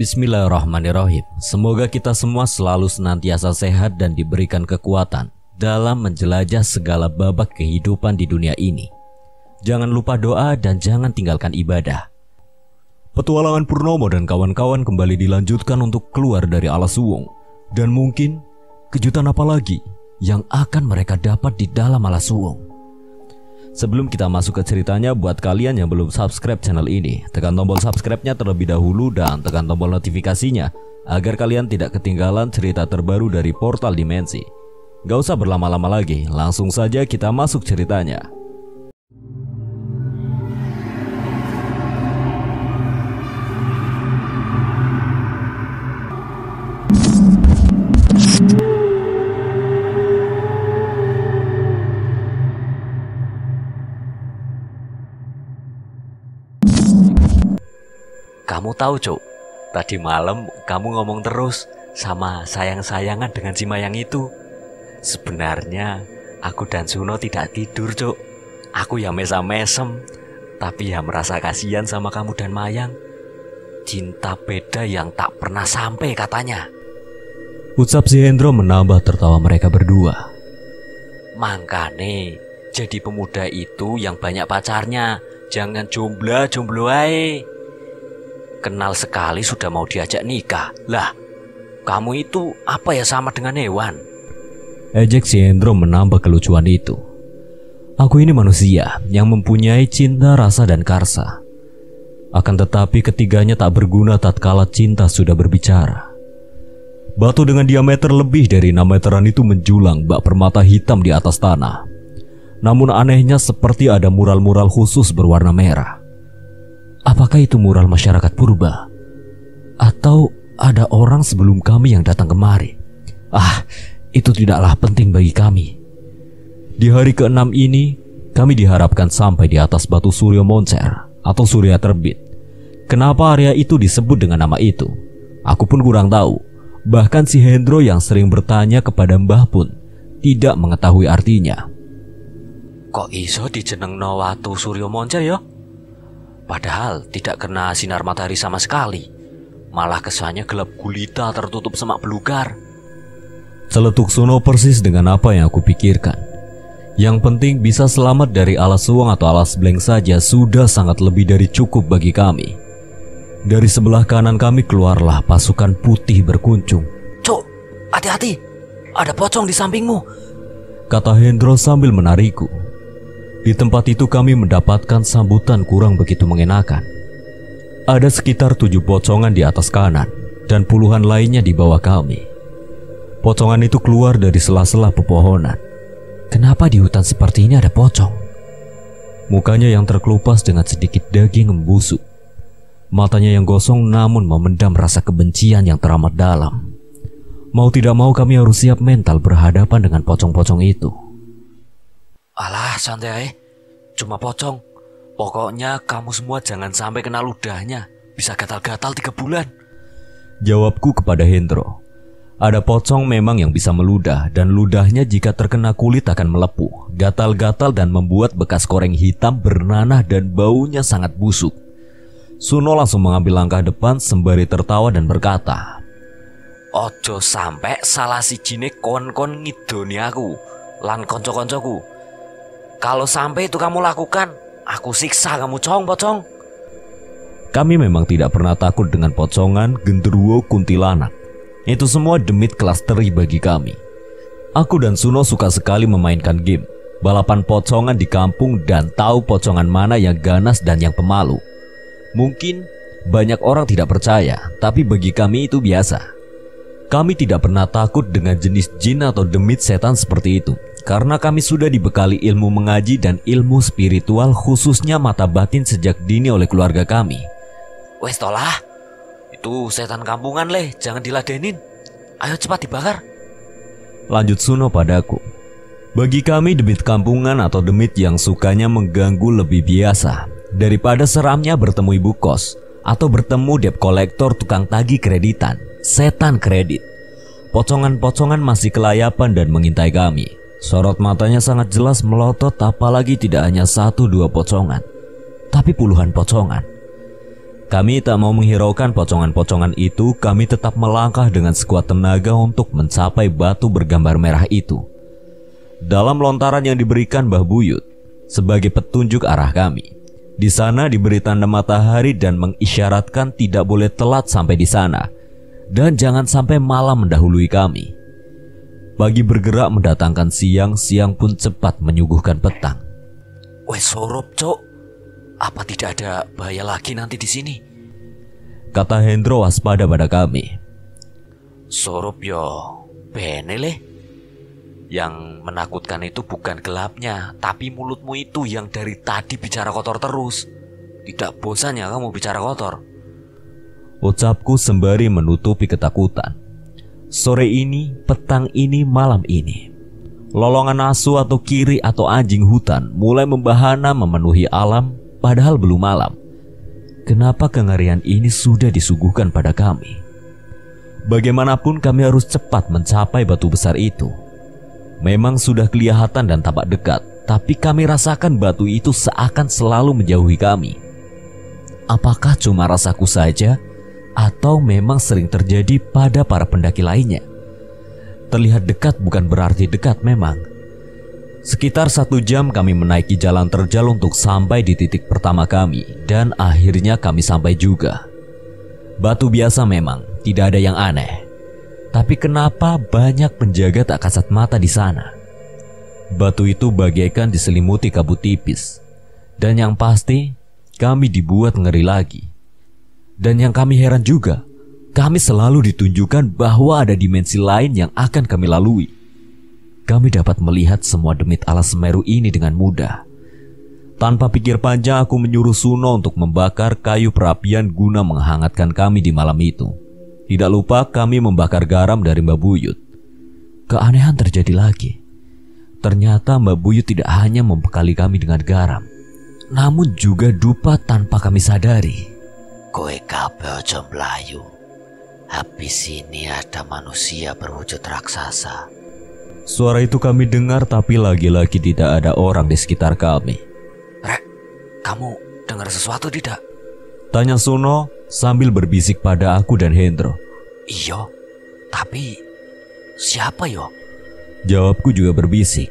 Bismillahirrahmanirrahim. Semoga kita semua selalu senantiasa sehat dan diberikan kekuatan dalam menjelajah segala babak kehidupan di dunia ini. Jangan lupa doa dan jangan tinggalkan ibadah. Petualangan Purnomo dan kawan-kawan kembali dilanjutkan untuk keluar dari Alas Suwung. Dan mungkin kejutan apa lagi yang akan mereka dapat di dalam Alas Suwung. Sebelum kita masuk ke ceritanya, buat kalian yang belum subscribe channel ini, tekan tombol subscribe-nya terlebih dahulu dan tekan tombol notifikasinya agar kalian tidak ketinggalan cerita terbaru dari Portal Dimensi. Gak usah berlama-lama lagi, langsung saja kita masuk ceritanya. Kamu tahu, Cuk, tadi malam kamu ngomong terus sama sayang-sayangan dengan si Mayang itu. Sebenarnya aku dan Suno tidak tidur, Cuk. Aku ya mesem-mesem, tapi ya merasa kasihan sama kamu dan Mayang. Cinta beda yang tak pernah sampai katanya. Ucap si Hendro menambah tertawa mereka berdua. Makane jadi pemuda itu yang banyak pacarnya, jangan jomblo ae. Kenal sekali sudah mau diajak nikah. Lah, kamu itu apa ya sama dengan hewan? Ejek si Hendro menambah kelucuan itu. Aku ini manusia yang mempunyai cinta, rasa, dan karsa. Akan tetapi ketiganya tak berguna tatkala cinta sudah berbicara. Batu dengan diameter lebih dari 6 meteran itu menjulang bak permata hitam di atas tanah. Namun anehnya seperti ada mural-mural khusus berwarna merah. Apakah itu mural masyarakat purba? Atau ada orang sebelum kami yang datang kemari? Itu tidaklah penting bagi kami. Di hari ke-6 ini, kami diharapkan sampai di atas batu Suryo Moncer atau Surya Terbit. Kenapa area itu disebut dengan nama itu? Aku pun kurang tahu. Bahkan si Hendro yang sering bertanya kepada Mbah pun tidak mengetahui artinya. Kok iso dijenengno watu Suryo Moncer ya? Padahal tidak kena sinar matahari sama sekali. Malah kesannya gelap gulita tertutup semak belukar. Celetuk Suno persis dengan apa yang aku pikirkan. Yang penting bisa selamat dari Alas Suwung atau Alas Blank saja sudah sangat lebih dari cukup bagi kami. Dari sebelah kanan kami keluarlah pasukan putih berkuncung. Cuk, hati-hati, ada pocong di sampingmu, kata Hendro sambil menarikku. Di tempat itu kami mendapatkan sambutan kurang begitu mengenakan. Ada sekitar 7 pocongan di atas kanan dan puluhan lainnya di bawah kami. Pocongan itu keluar dari sela-sela pepohonan. Kenapa di hutan seperti ini ada pocong? Mukanya yang terkelupas dengan sedikit daging membusuk. Matanya yang gosong namun memendam rasa kebencian yang teramat dalam. Mau tidak mau kami harus siap mental berhadapan dengan pocong-pocong itu. Alah, santai, cuma pocong. Pokoknya kamu semua jangan sampai kena ludahnya. Bisa gatal-gatal 3 bulan. Jawabku kepada Hendro. Ada pocong memang yang bisa meludah, dan ludahnya jika terkena kulit akan melepuh, gatal-gatal dan membuat bekas koreng hitam bernanah dan baunya sangat busuk. Suno langsung mengambil langkah depan sembari tertawa dan berkata, Ojo sampai salah sijine kon-kon ngidoni aku lan konco-koncoku. Kalau sampai itu kamu lakukan, aku siksa kamu pocong. Kami memang tidak pernah takut dengan pocongan, genderuwo, kuntilanak. Itu semua demit kelas teri bagi kami. Aku dan Suno suka sekali memainkan game balapan pocongan di kampung dan tahu pocongan mana yang ganas dan yang pemalu. Mungkin banyak orang tidak percaya, tapi bagi kami itu biasa. Kami tidak pernah takut dengan jenis jin atau demit setan seperti itu, karena kami sudah dibekali ilmu mengaji dan ilmu spiritual, khususnya mata batin sejak dini oleh keluarga kami. Wes tolah, itu setan kampungan leh, jangan diladenin. Ayo cepat dibakar, lanjut Suno padaku. Bagi kami demit kampungan atau demit yang sukanya mengganggu lebih biasa daripada seramnya bertemu ibu kos atau bertemu debt kolektor tukang tagih kreditan, setan kredit. Pocongan-pocongan masih kelayapan dan mengintai kami. Sorot matanya sangat jelas melotot, apalagi tidak hanya 1-2 pocongan, tapi puluhan pocongan. Kami tak mau menghiraukan pocongan-pocongan itu. Kami tetap melangkah dengan sekuat tenaga untuk mencapai batu bergambar merah itu. Dalam lontaran yang diberikan Mbah Buyut sebagai petunjuk arah kami, di sana diberi tanda matahari dan mengisyaratkan tidak boleh telat sampai di sana dan jangan sampai malam mendahului kami. Pagi bergerak mendatangkan siang, siang pun cepat menyuguhkan petang. Wes sorup, Cok. Apa tidak ada bahaya lagi nanti di sini? Kata Hendro waspada pada kami. Sorup yo, benele. Yang menakutkan itu bukan gelapnya, tapi mulutmu itu yang dari tadi bicara kotor terus. Tidak bosan ya kamu bicara kotor? Ucapku sembari menutupi ketakutan. Sore ini, petang ini, malam ini, lolongan asu atau kiri atau anjing hutan mulai membahana memenuhi alam padahal belum malam. Kenapa kengerian ini sudah disuguhkan pada kami? Bagaimanapun kami harus cepat mencapai batu besar itu. Memang sudah kelihatan dan tampak dekat, tapi kami rasakan batu itu seakan selalu menjauhi kami. Apakah cuma rasaku saja, atau memang sering terjadi pada para pendaki lainnya? Terlihat dekat bukan berarti dekat memang. Sekitar 1 jam kami menaiki jalan terjal untuk sampai di titik pertama kami, dan akhirnya kami sampai juga. Batu biasa memang, tidak ada yang aneh. Tapi kenapa banyak penjaga tak kasat mata di sana? Batu itu bagaikan diselimuti kabut tipis. Dan yang pasti, kami dibuat ngeri lagi. Dan yang kami heran juga, kami selalu ditunjukkan bahwa ada dimensi lain yang akan kami lalui. Kami dapat melihat semua demit alas Semeru ini dengan mudah. Tanpa pikir panjang, aku menyuruh Suno untuk membakar kayu perapian guna menghangatkan kami di malam itu. Tidak lupa kami membakar garam dari Mbak Buyut. Keanehan terjadi lagi. Ternyata Mbak Buyut tidak hanya membekali kami dengan garam, namun juga dupa tanpa kami sadari. Kowe kabeh aja mlayu. Habis ini ada manusia berwujud raksasa. Suara itu kami dengar, tapi lagi-lagi tidak ada orang di sekitar kami. Rek, kamu dengar sesuatu tidak? Tanya Suno sambil berbisik pada aku dan Hendro. Iya, tapi siapa yo? Jawabku juga berbisik.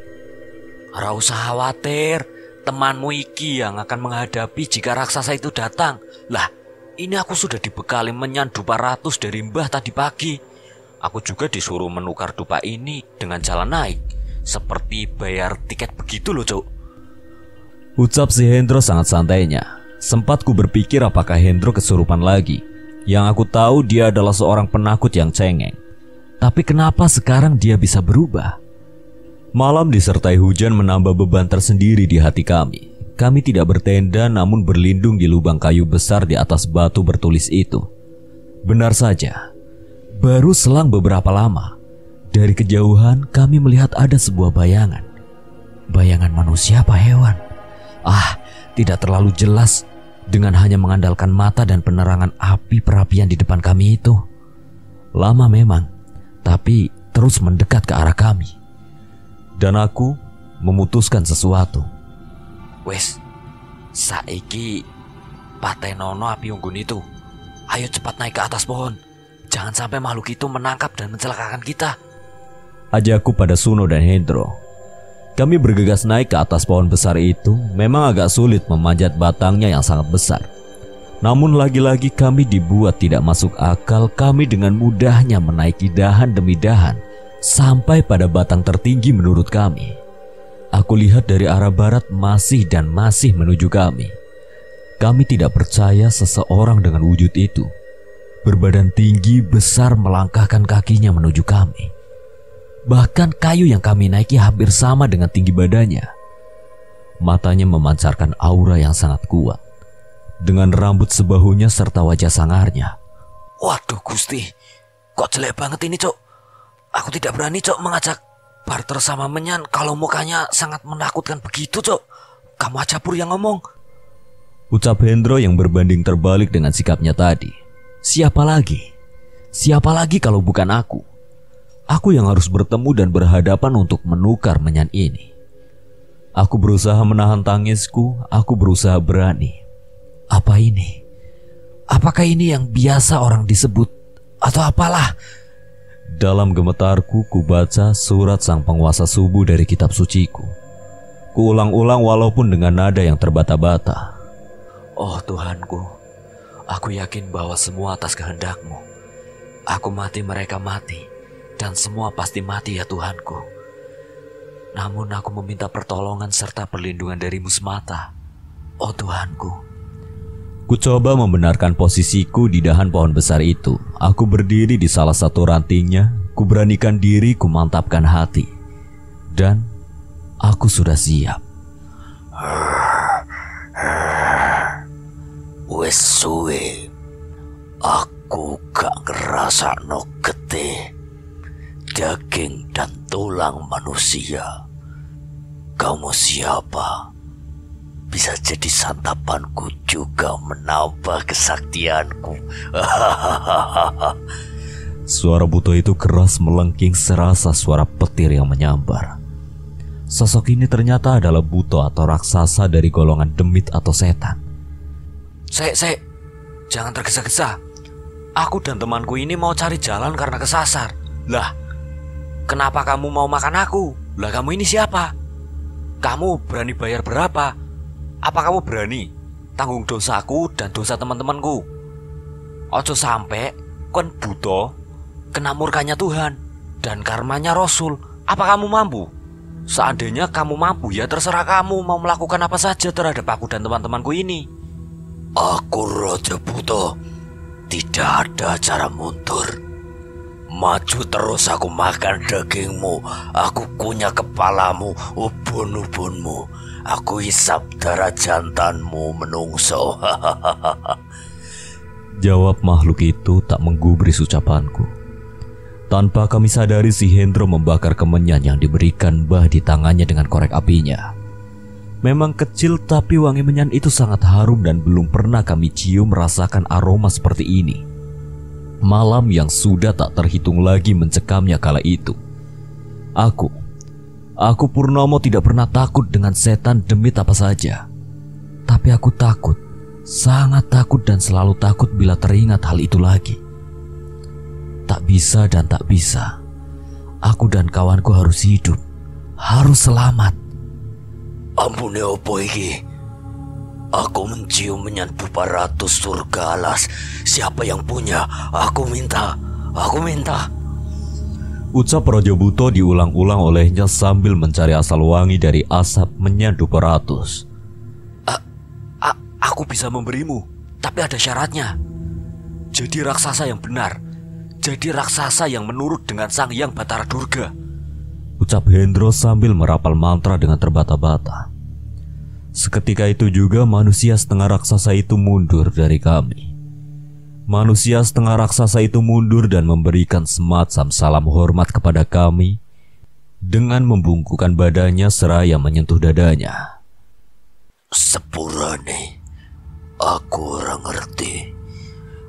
Ora usah khawatir, temanmu iki yang akan menghadapi jika raksasa itu datang. Lah, ini aku sudah dibekali menyan dupa ratus dari Mbah tadi pagi. Aku juga disuruh menukar dupa ini dengan jalan naik, seperti bayar tiket begitu loh, Cuk. Ucap si Hendro sangat santainya. Sempat ku berpikir apakah Hendro kesurupan lagi. Yang aku tahu dia adalah seorang penakut yang cengeng. Tapi kenapa sekarang dia bisa berubah? Malam disertai hujan menambah beban tersendiri di hati kami. Kami tidak bertenda namun berlindung di lubang kayu besar di atas batu bertulis itu. Benar saja, baru selang beberapa lama, dari kejauhan kami melihat ada sebuah bayangan. Bayangan manusia apa hewan? Tidak terlalu jelas dengan hanya mengandalkan mata dan penerangan api perapian di depan kami itu. Lama memang, tapi terus mendekat ke arah kami. Dan aku memutuskan sesuatu. Wes, saiki patenono api unggun itu. Ayo cepat naik ke atas pohon. Jangan sampai makhluk itu menangkap dan mencelakakan kita. Ajakku pada Suno dan Hendro. Kami bergegas naik ke atas pohon besar itu. Memang agak sulit memanjat batangnya yang sangat besar. Namun lagi-lagi kami dibuat tidak masuk akal. Kami dengan mudahnya menaiki dahan demi dahan sampai pada batang tertinggi menurut kami. Aku lihat dari arah barat masih dan masih menuju kami. Kami tidak percaya seseorang dengan wujud itu, berbadan tinggi besar, melangkahkan kakinya menuju kami. Bahkan kayu yang kami naiki hampir sama dengan tinggi badannya. Matanya memancarkan aura yang sangat kuat, dengan rambut sebahunya serta wajah sangarnya. Waduh Gusti, kok jelek banget ini, Cok. Aku tidak berani, Cok, mengajak barter sama Menyan kalau mukanya sangat menakutkan begitu, Cok. Kamu aja Pur yang ngomong. Ucap Hendro yang berbanding terbalik dengan sikapnya tadi. Siapa lagi? Siapa lagi kalau bukan aku? Aku yang harus bertemu dan berhadapan untuk menukar Menyan ini. Aku berusaha menahan tangisku. Aku berusaha berani. Apa ini? Apakah ini yang biasa orang disebut atau apalah? Dalam gemetarku kubaca surat sang penguasa subuh dari kitab suciku. Kuulang-ulang walaupun dengan nada yang terbata-bata. Oh Tuhanku, aku yakin bahwa semua atas kehendak-Mu. Aku mati, mereka mati, dan semua pasti mati ya Tuhanku. Namun aku meminta pertolongan serta perlindungan dari-Mu semata, oh Tuhanku. Ku coba membenarkan posisiku di dahan pohon besar itu. Aku berdiri di salah satu rantingnya. Ku beranikan diri, ku mantapkan hati. Dan aku sudah siap. Wes suwe aku gak ngerasa no getih daging dan tulang manusia. Kamu siapa? Bisa jadi santapanku juga menambah kesaktianku. Suara Buto itu keras melengking serasa suara petir yang menyambar. Sosok ini ternyata adalah Buto atau raksasa dari golongan demit atau setan. Sek, jangan tergesa-gesa. Aku dan temanku ini mau cari jalan karena kesasar. Lah, kenapa kamu mau makan aku? Lah kamu ini siapa? Kamu berani bayar berapa? Apa kamu berani tanggung dosaku dan dosa teman-temanku? Ojo sampai kon buto kena murkanya Tuhan dan karmanya Rasul. Apa kamu mampu? Seandainya kamu mampu, ya terserah kamu mau melakukan apa saja terhadap aku dan teman-temanku ini. Aku Raja Buto, tidak ada cara mundur. Maju terus, aku makan dagingmu, aku kunyah kepalamu, ubun-ubunmu. Aku hisap darah jantanmu menungso. Jawab makhluk itu tak menggubris ucapanku. Tanpa kami sadari si Hendro membakar kemenyan yang diberikan Mbah di tangannya dengan korek apinya. Memang kecil tapi wangi menyan itu sangat harum dan belum pernah kami cium merasakan aroma seperti ini. Malam yang sudah tak terhitung lagi mencekamnya kala itu. Aku Purnomo tidak pernah takut dengan setan demit apa saja. Tapi aku takut, sangat takut dan selalu takut bila teringat hal itu lagi. Tak bisa dan tak bisa. Aku dan kawanku harus hidup, harus selamat. Ampune opo iki? Aku mencium menyan dupa ratu surga alas. Siapa yang punya? Aku minta. Ucap Raja Buto diulang-ulang olehnya sambil mencari asal wangi dari asap menyan dupa ratus. Aku bisa memberimu, tapi ada syaratnya. Jadi raksasa yang benar. Jadi raksasa yang menurut dengan Sang Hyang Batara Durga. Ucap Hendro sambil merapal mantra dengan terbata-bata. Seketika itu juga manusia setengah raksasa itu mundur dari kami. Manusia setengah raksasa itu mundur dan memberikan semacam salam hormat kepada kami dengan membungkukkan badannya seraya menyentuh dadanya. Sepurane, aku ora ngerti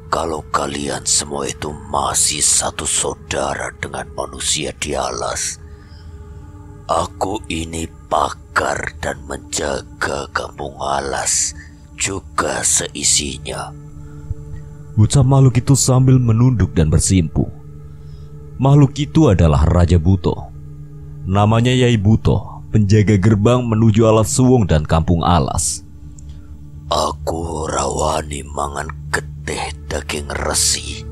kalau kalian semua itu masih satu saudara dengan manusia di alas. Aku ini pakar dan menjaga kampung alas juga seisinya. Ucap makhluk itu sambil menunduk dan bersimpu. Makhluk itu adalah Raja Buto. Namanya Yai Buto, penjaga gerbang menuju Alas Suwung dan kampung alas. Aku rawani mangan getih daging resi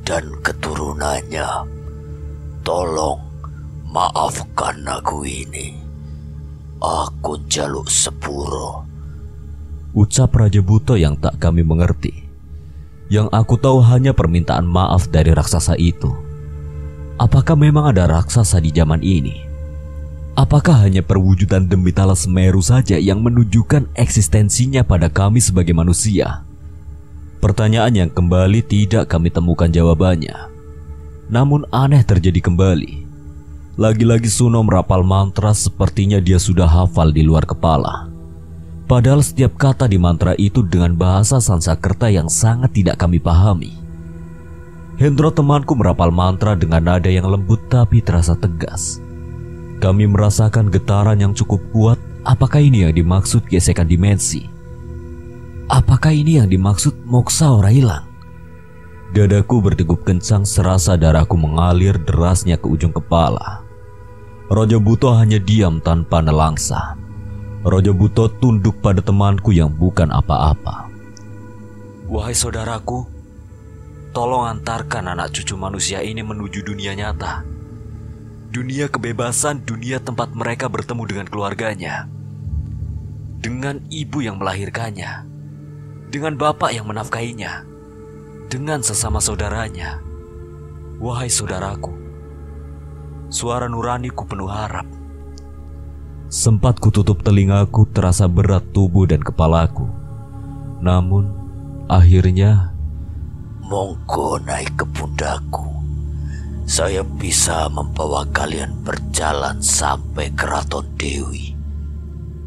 dan keturunannya. Tolong maafkan aku ini. Aku jaluk sepuro. Ucap Raja Buto yang tak kami mengerti. Yang aku tahu hanya permintaan maaf dari raksasa itu. Apakah memang ada raksasa di zaman ini? Apakah hanya perwujudan Demitala Semeru saja yang menunjukkan eksistensinya pada kami sebagai manusia? Pertanyaan yang kembali tidak kami temukan jawabannya. Namun aneh terjadi kembali. Lagi-lagi Suno merapal mantra sepertinya dia sudah hafal di luar kepala. Padahal setiap kata di mantra itu dengan bahasa Sansakerta yang sangat tidak kami pahami. Hendro temanku merapal mantra dengan nada yang lembut tapi terasa tegas. Kami merasakan getaran yang cukup kuat. Apakah ini yang dimaksud gesekan dimensi? Apakah ini yang dimaksud moksa ora hilang? Dadaku berdegup kencang serasa darahku mengalir derasnya ke ujung kepala. Raja Buto hanya diam tanpa nelangsa. Raja Buto tunduk pada temanku yang bukan apa-apa. Wahai saudaraku, tolong antarkan anak cucu manusia ini menuju dunia nyata. Dunia kebebasan, dunia tempat mereka bertemu dengan keluarganya, dengan ibu yang melahirkannya, dengan bapak yang menafkahinya, dengan sesama saudaranya. Wahai saudaraku, suara nuraniku penuh harap. Sempat kututup telingaku, terasa berat tubuh dan kepalaku. Namun akhirnya, monggo naik ke pundakku. Saya bisa membawa kalian berjalan sampai Keraton Dewi,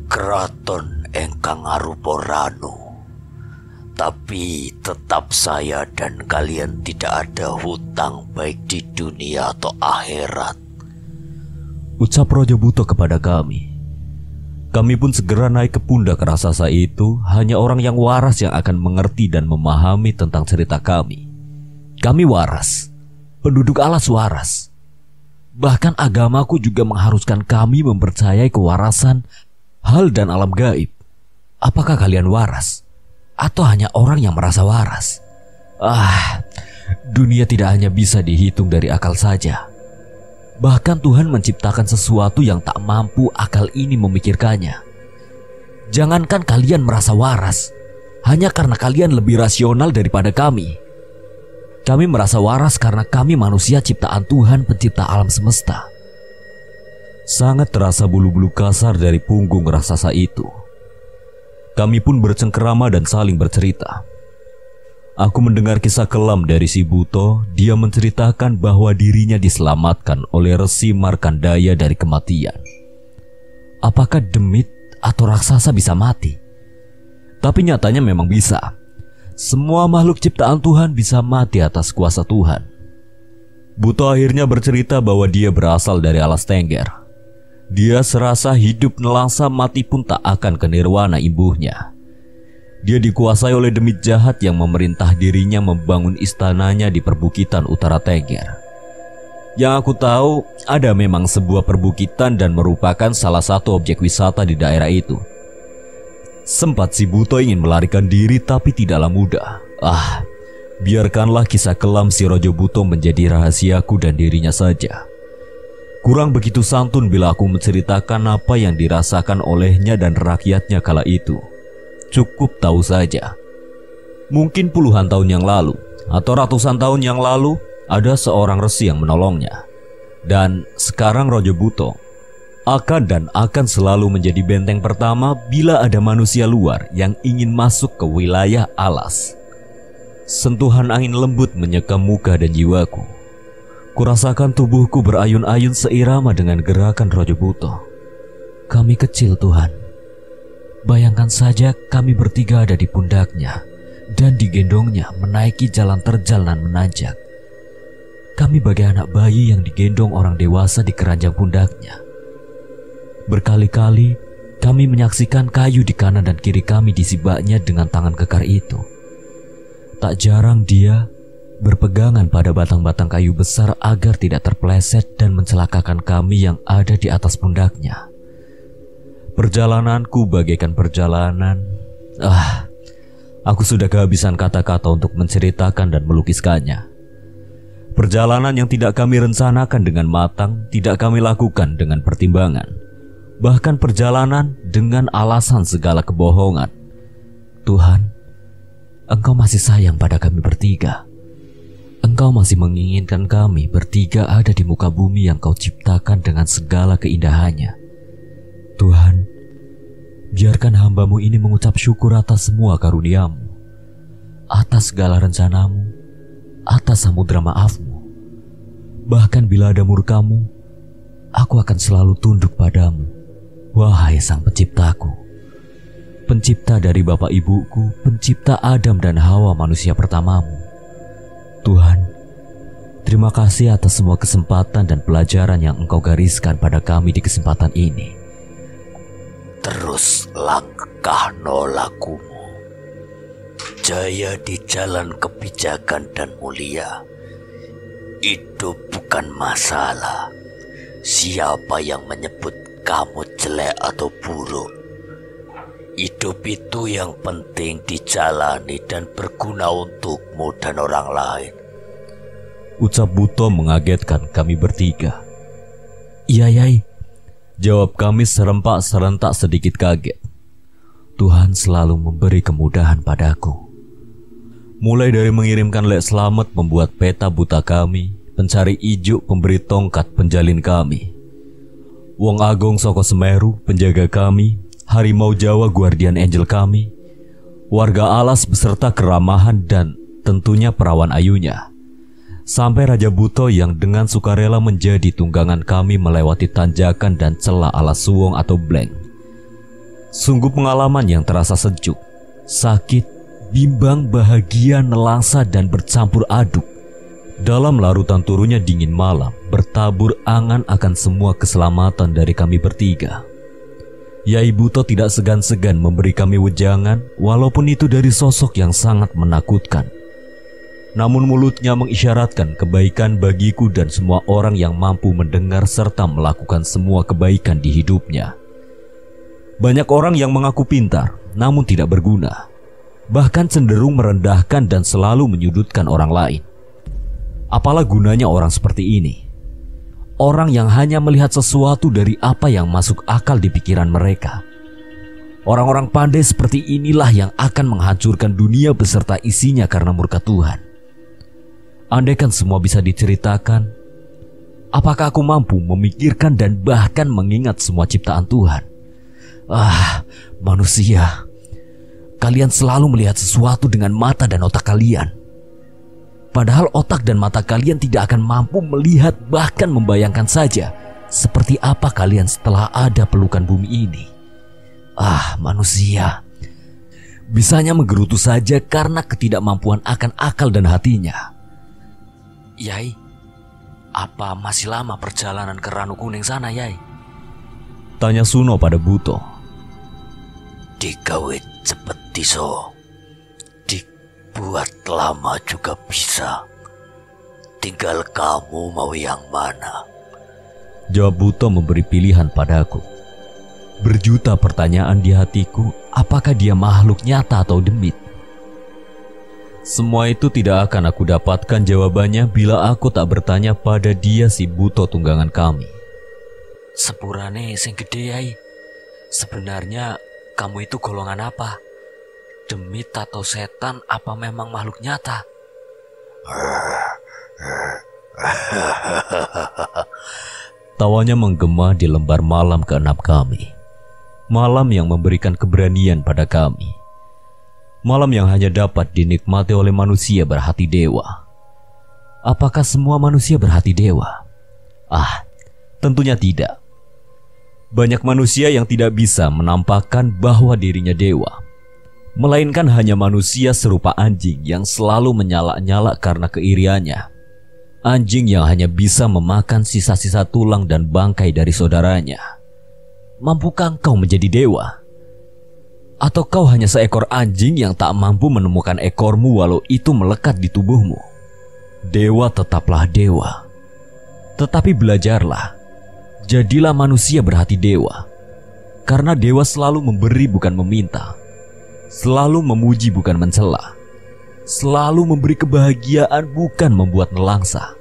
keraton engkang arupa ranu. Tapi tetap saya dan kalian tidak ada hutang baik di dunia atau akhirat, ucap Raja Buto kepada kami. Kami pun segera naik ke pundak raksasa itu. Hanya orang yang waras yang akan mengerti dan memahami tentang cerita kami. Kami waras, penduduk alas waras. Bahkan agamaku juga mengharuskan kami mempercayai kewarasan hal dan alam gaib. Apakah kalian waras? Atau hanya orang yang merasa waras? Dunia tidak hanya bisa dihitung dari akal saja. Bahkan Tuhan menciptakan sesuatu yang tak mampu akal ini memikirkannya. Jangankan kalian merasa waras, hanya karena kalian lebih rasional daripada kami. Kami merasa waras karena kami manusia ciptaan Tuhan, pencipta alam semesta. Sangat terasa bulu-bulu kasar dari punggung raksasa itu. Kami pun bercengkerama dan saling bercerita. Aku mendengar kisah kelam dari si Buto. Dia menceritakan bahwa dirinya diselamatkan oleh Resi Markandaya dari kematian. Apakah demit atau raksasa bisa mati? Tapi nyatanya memang bisa. Semua makhluk ciptaan Tuhan bisa mati atas kuasa Tuhan. Buto akhirnya bercerita bahwa dia berasal dari alas Tengger. Dia serasa hidup nelangsa, mati pun tak akan ke nirwana imbuhnya. Dia dikuasai oleh demit jahat yang memerintah dirinya membangun istananya di perbukitan utara Tengger. Yang aku tahu, ada memang sebuah perbukitan dan merupakan salah satu objek wisata di daerah itu. Sempat si Buto ingin melarikan diri tapi tidaklah mudah. Biarkanlah kisah kelam si Raja Buto menjadi rahasiaku dan dirinya saja. Kurang begitu santun bila aku menceritakan apa yang dirasakan olehnya dan rakyatnya kala itu. Cukup tahu saja, mungkin puluhan tahun yang lalu atau ratusan tahun yang lalu ada seorang resi yang menolongnya. Dan sekarang Raja Buto akan selalu menjadi benteng pertama bila ada manusia luar yang ingin masuk ke wilayah alas. Sentuhan angin lembut menyekam muka dan jiwaku. Kurasakan tubuhku berayun-ayun seirama dengan gerakan Raja Buto. Kami kecil, Tuhan. Bayangkan saja kami bertiga ada di pundaknya dan digendongnya menaiki jalan terjal dan menanjak. Kami bagai anak bayi yang digendong orang dewasa di keranjang pundaknya. Berkali-kali kami menyaksikan kayu di kanan dan kiri kami disibaknya dengan tangan kekar itu. Tak jarang dia berpegangan pada batang-batang kayu besar agar tidak terpeleset dan mencelakakan kami yang ada di atas pundaknya. Perjalananku bagaikan perjalanan. Aku sudah kehabisan kata-kata untuk menceritakan dan melukiskannya. Perjalanan yang tidak kami rencanakan dengan matang, tidak kami lakukan dengan pertimbangan. Bahkan perjalanan dengan alasan segala kebohongan. Tuhan, Engkau masih sayang pada kami bertiga. Engkau masih menginginkan kami bertiga ada di muka bumi yang Kau ciptakan dengan segala keindahannya. Tuhan, biarkan hamba-Mu ini mengucap syukur atas semua karunia-Mu, atas segala rencana-Mu, atas samudera maaf-Mu. Bahkan bila ada murka-Mu, aku akan selalu tunduk padamu, wahai Sang Penciptaku. Pencipta dari bapak ibuku, pencipta Adam dan Hawa manusia pertamamu. Tuhan, terima kasih atas semua kesempatan dan pelajaran yang Engkau gariskan pada kami di kesempatan ini. Terus langkah nolakumu. berjaya di jalan kebijakan dan mulia. Itu bukan masalah. Siapa yang menyebut kamu jelek atau buruk? Hidup itu yang penting dijalani dan berguna untukmu dan orang lain. Ucap Buto mengagetkan kami bertiga. Iya, Yai. Jawab kami serempak-serentak sedikit kaget. Tuhan selalu memberi kemudahan padaku. Mulai dari mengirimkan lek selamat membuat peta buta kami, pencari ijuk pemberi tongkat penjalin kami, Wong Agong Soko Semeru penjaga kami, Harimau Jawa guardian angel kami, warga alas beserta keramahan dan tentunya perawan ayunya, sampai Raja Buto yang dengan sukarela menjadi tunggangan kami melewati tanjakan dan celah alas Suwong atau Blank. Sungguh pengalaman yang terasa sejuk, sakit, bimbang, bahagia, nelangsa dan bercampur aduk. Dalam larutan turunnya dingin malam, bertabur angan akan semua keselamatan dari kami bertiga. Yai Buto tidak segan-segan memberi kami wejangan, walaupun itu dari sosok yang sangat menakutkan. Namun mulutnya mengisyaratkan kebaikan bagiku dan semua orang yang mampu mendengar serta melakukan semua kebaikan di hidupnya. Banyak orang yang mengaku pintar, namun tidak berguna. Bahkan cenderung merendahkan dan selalu menyudutkan orang lain. Apalah gunanya orang seperti ini? Orang yang hanya melihat sesuatu dari apa yang masuk akal di pikiran mereka. Orang-orang pandai seperti inilah yang akan menghancurkan dunia beserta isinya karena murka Tuhan. Andaikan semua bisa diceritakan, apakah aku mampu memikirkan dan bahkan mengingat semua ciptaan Tuhan? Manusia, kalian selalu melihat sesuatu dengan mata dan otak kalian. Padahal otak dan mata kalian tidak akan mampu melihat bahkan membayangkan saja seperti apa kalian setelah ada pelukan bumi ini. Manusia, bisanya menggerutu saja karena ketidakmampuan akan akal dan hatinya. Yai, apa masih lama perjalanan ke Ranu Kuning sana, Yai? Tanya Suno pada Buto. Digawe cepet diso, dibuat lama juga bisa. Tinggal kamu mau yang mana? Jawab Buto memberi pilihan padaku. Berjuta pertanyaan di hatiku, apakah dia makhluk nyata atau demit? Semua itu tidak akan aku dapatkan jawabannya bila aku tak bertanya pada dia si Buto tunggangan kami. Sepurane sing gede, Yai. Sebenarnya kamu itu golongan apa? Demit atau setan, apa memang makhluk nyata? Tawanya menggema di lembar malam keenam kami. Malam yang memberikan keberanian pada kami. Malam yang hanya dapat dinikmati oleh manusia berhati dewa. Apakah semua manusia berhati dewa? Tentunya tidak. Banyak manusia yang tidak bisa menampakkan bahwa dirinya dewa, melainkan hanya manusia serupa anjing yang selalu menyala-nyala karena keiriannya. Anjing yang hanya bisa memakan sisa-sisa tulang dan bangkai dari saudaranya. Mampukah kau menjadi dewa? Atau kau hanya seekor anjing yang tak mampu menemukan ekormu walau itu melekat di tubuhmu? Dewa tetaplah dewa. Tetapi belajarlah. Jadilah manusia berhati dewa. Karena dewa selalu memberi bukan meminta. Selalu memuji bukan mencela. Selalu memberi kebahagiaan bukan membuat nelangsa.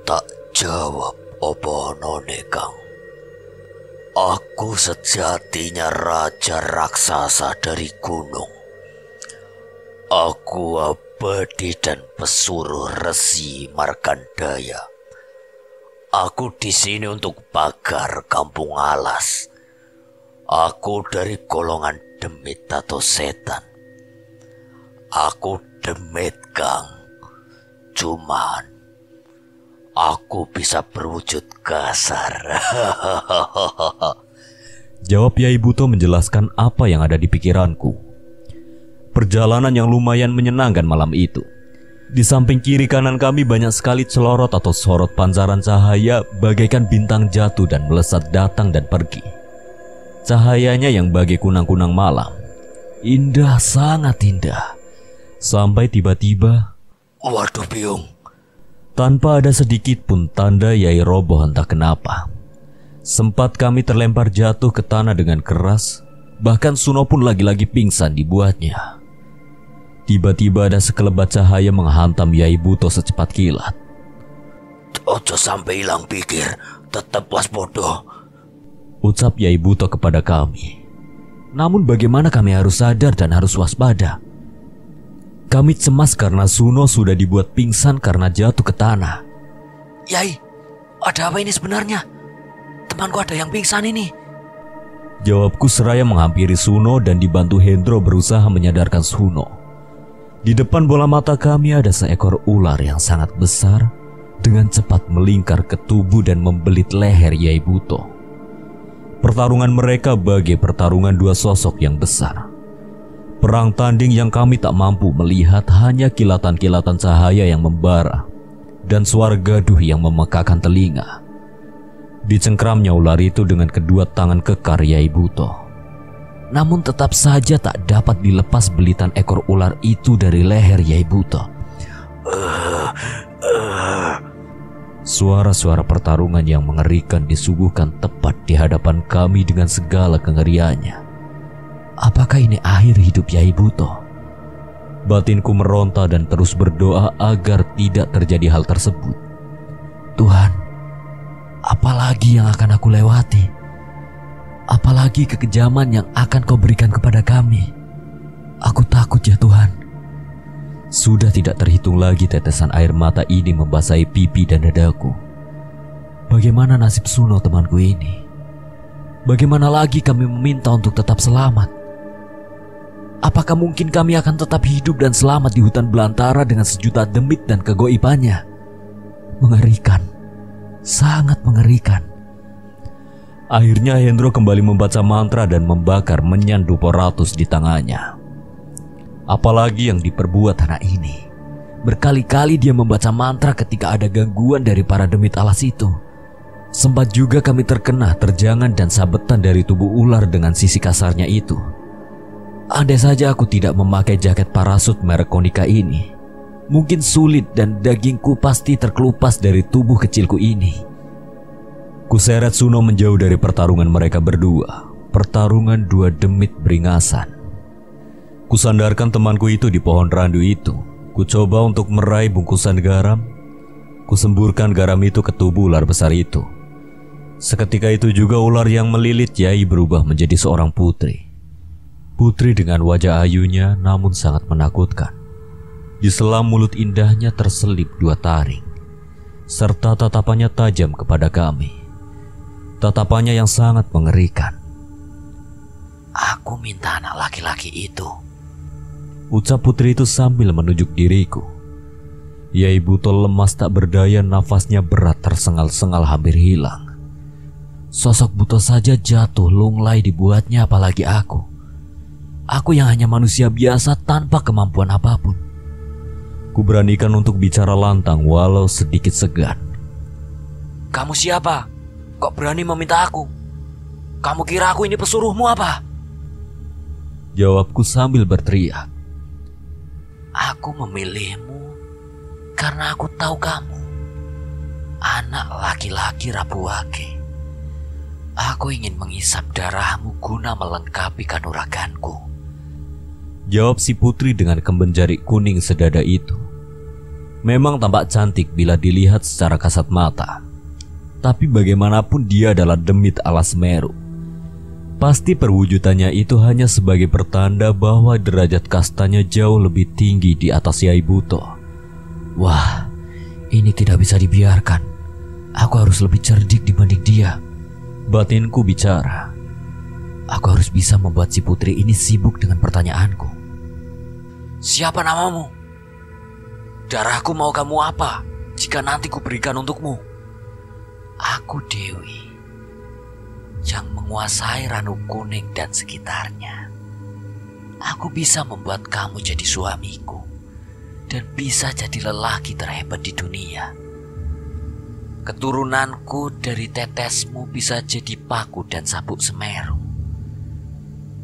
Tak jawab oponone Kang. Aku sejatinya raja raksasa dari gunung. Aku abadi dan pesuruh Resi Markandaya. Aku di sini untuk pagar kampung alas. Aku dari golongan demit atau setan. Aku demit, Kang. Cuman aku bisa berwujud kasar. Jawab Yai Buto menjelaskan apa yang ada di pikiranku. Perjalanan yang lumayan menyenangkan malam itu. Di samping kiri kanan kami banyak sekali celorot atau sorot pancaran cahaya bagaikan bintang jatuh dan melesat datang dan pergi. Cahayanya yang bagai kunang-kunang malam. Indah, sangat indah. Sampai tiba-tiba, Waduh Biung, tanpa ada sedikit pun tanda Yai roboh entah kenapa. Sempat kami terlempar jatuh ke tanah dengan keras. Bahkan Suno pun lagi-lagi pingsan dibuatnya. Tiba-tiba ada sekelebat cahaya menghantam Yai Buto secepat kilat. ojo sampai hilang pikir, tetap waspada. Ucap Yai Buto kepada kami. Namun bagaimana kami harus sadar dan harus waspada? Kami cemas karena Suno sudah dibuat pingsan karena jatuh ke tanah. Yai, ada apa ini sebenarnya? Temanku ada yang pingsan ini. Jawabku seraya menghampiri Suno dan dibantu Hendro berusaha menyadarkan Suno. Di depan bola mata kami ada seekor ular yang sangat besar dengan cepat melingkar ke tubuh dan membelit leher Yai Buto. Pertarungan mereka bagai pertarungan dua sosok yang besar. Perang tanding yang kami tak mampu melihat hanya kilatan-kilatan cahaya yang membara dan suara gaduh yang memekakan telinga. Dicengkramnya ular itu dengan kedua tangan kekar Yai Buto. Namun tetap saja tak dapat dilepas belitan ekor ular itu dari leher Yai Buto. Suara-suara pertarungan yang mengerikan disuguhkan tepat di hadapan kami dengan segala kengeriannya. Apakah ini akhir hidup Yai Buto? Batinku meronta dan terus berdoa agar tidak terjadi hal tersebut. Tuhan, apalagi yang akan aku lewati? Apalagi kekejaman yang akan Kau berikan kepada kami? Aku takut ya Tuhan. Sudah tidak terhitung lagi tetesan air mata ini membasahi pipi dan dadaku. Bagaimana nasib Suno temanku ini? Bagaimana lagi kami meminta untuk tetap selamat? Apakah mungkin kami akan tetap hidup dan selamat di hutan belantara dengan sejuta demit dan kegoibannya? Mengerikan. Sangat mengerikan. Akhirnya Hendro kembali membaca mantra dan membakar menyan Duporatus di tangannya. Apalagi yang diperbuat anak ini. Berkali-kali dia membaca mantra ketika ada gangguan dari para demit alas itu. Sempat juga kami terjangan dan sabetan dari tubuh ular dengan sisi kasarnya itu. Andai saja aku tidak memakai jaket parasut merek Konica ini, mungkin sulit dan dagingku pasti terkelupas dari tubuh kecilku ini. Kuseret Suno menjauh dari pertarungan mereka berdua. Pertarungan dua demit beringasan. Kusandarkan temanku itu di pohon randu itu. Kucoba untuk meraih bungkusan garam. Kusemburkan garam itu ke tubuh ular besar itu. Seketika itu juga ular yang melilit Yai berubah menjadi seorang putri. Putri dengan wajah ayunya namun sangat menakutkan. Di sela mulut indahnya terselip dua taring, serta tatapannya tajam kepada kami. Tatapannya yang sangat mengerikan. Aku minta anak laki-laki itu, ucap putri itu sambil menunjuk diriku. Yai Buto lemas tak berdaya, nafasnya berat tersengal-sengal hampir hilang. Sosok Buto saja jatuh lunglai dibuatnya, apalagi aku. Aku yang hanya manusia biasa tanpa kemampuan apapun. Kuberanikan untuk bicara lantang walau sedikit segan. Kamu siapa? Kok berani meminta aku? Kamu kira aku ini pesuruhmu apa? Jawabku sambil berteriak. Aku memilihmu karena aku tahu kamu anak laki-laki Rabuake. Aku ingin mengisap darahmu guna melengkapi kanuraganku. Jawab si putri dengan kemben jari kuning sedada itu. Memang tampak cantik bila dilihat secara kasat mata. Tapi bagaimanapun dia adalah demit alas Semeru. Pasti perwujudannya itu hanya sebagai pertanda bahwa derajat kastanya jauh lebih tinggi di atas Yai Buto. Wah, ini tidak bisa dibiarkan. Aku harus lebih cerdik dibanding dia. Batinku bicara. Aku harus bisa membuat si putri ini sibuk dengan pertanyaanku. Siapa namamu? Darahku mau kamu apa jika nanti kuberikan untukmu? Aku Dewi yang menguasai Ranu Kuning dan sekitarnya. Aku bisa membuat kamu jadi suamiku dan bisa jadi lelaki terhebat di dunia. Keturunanku dari tetesmu bisa jadi paku dan sabuk Semeru.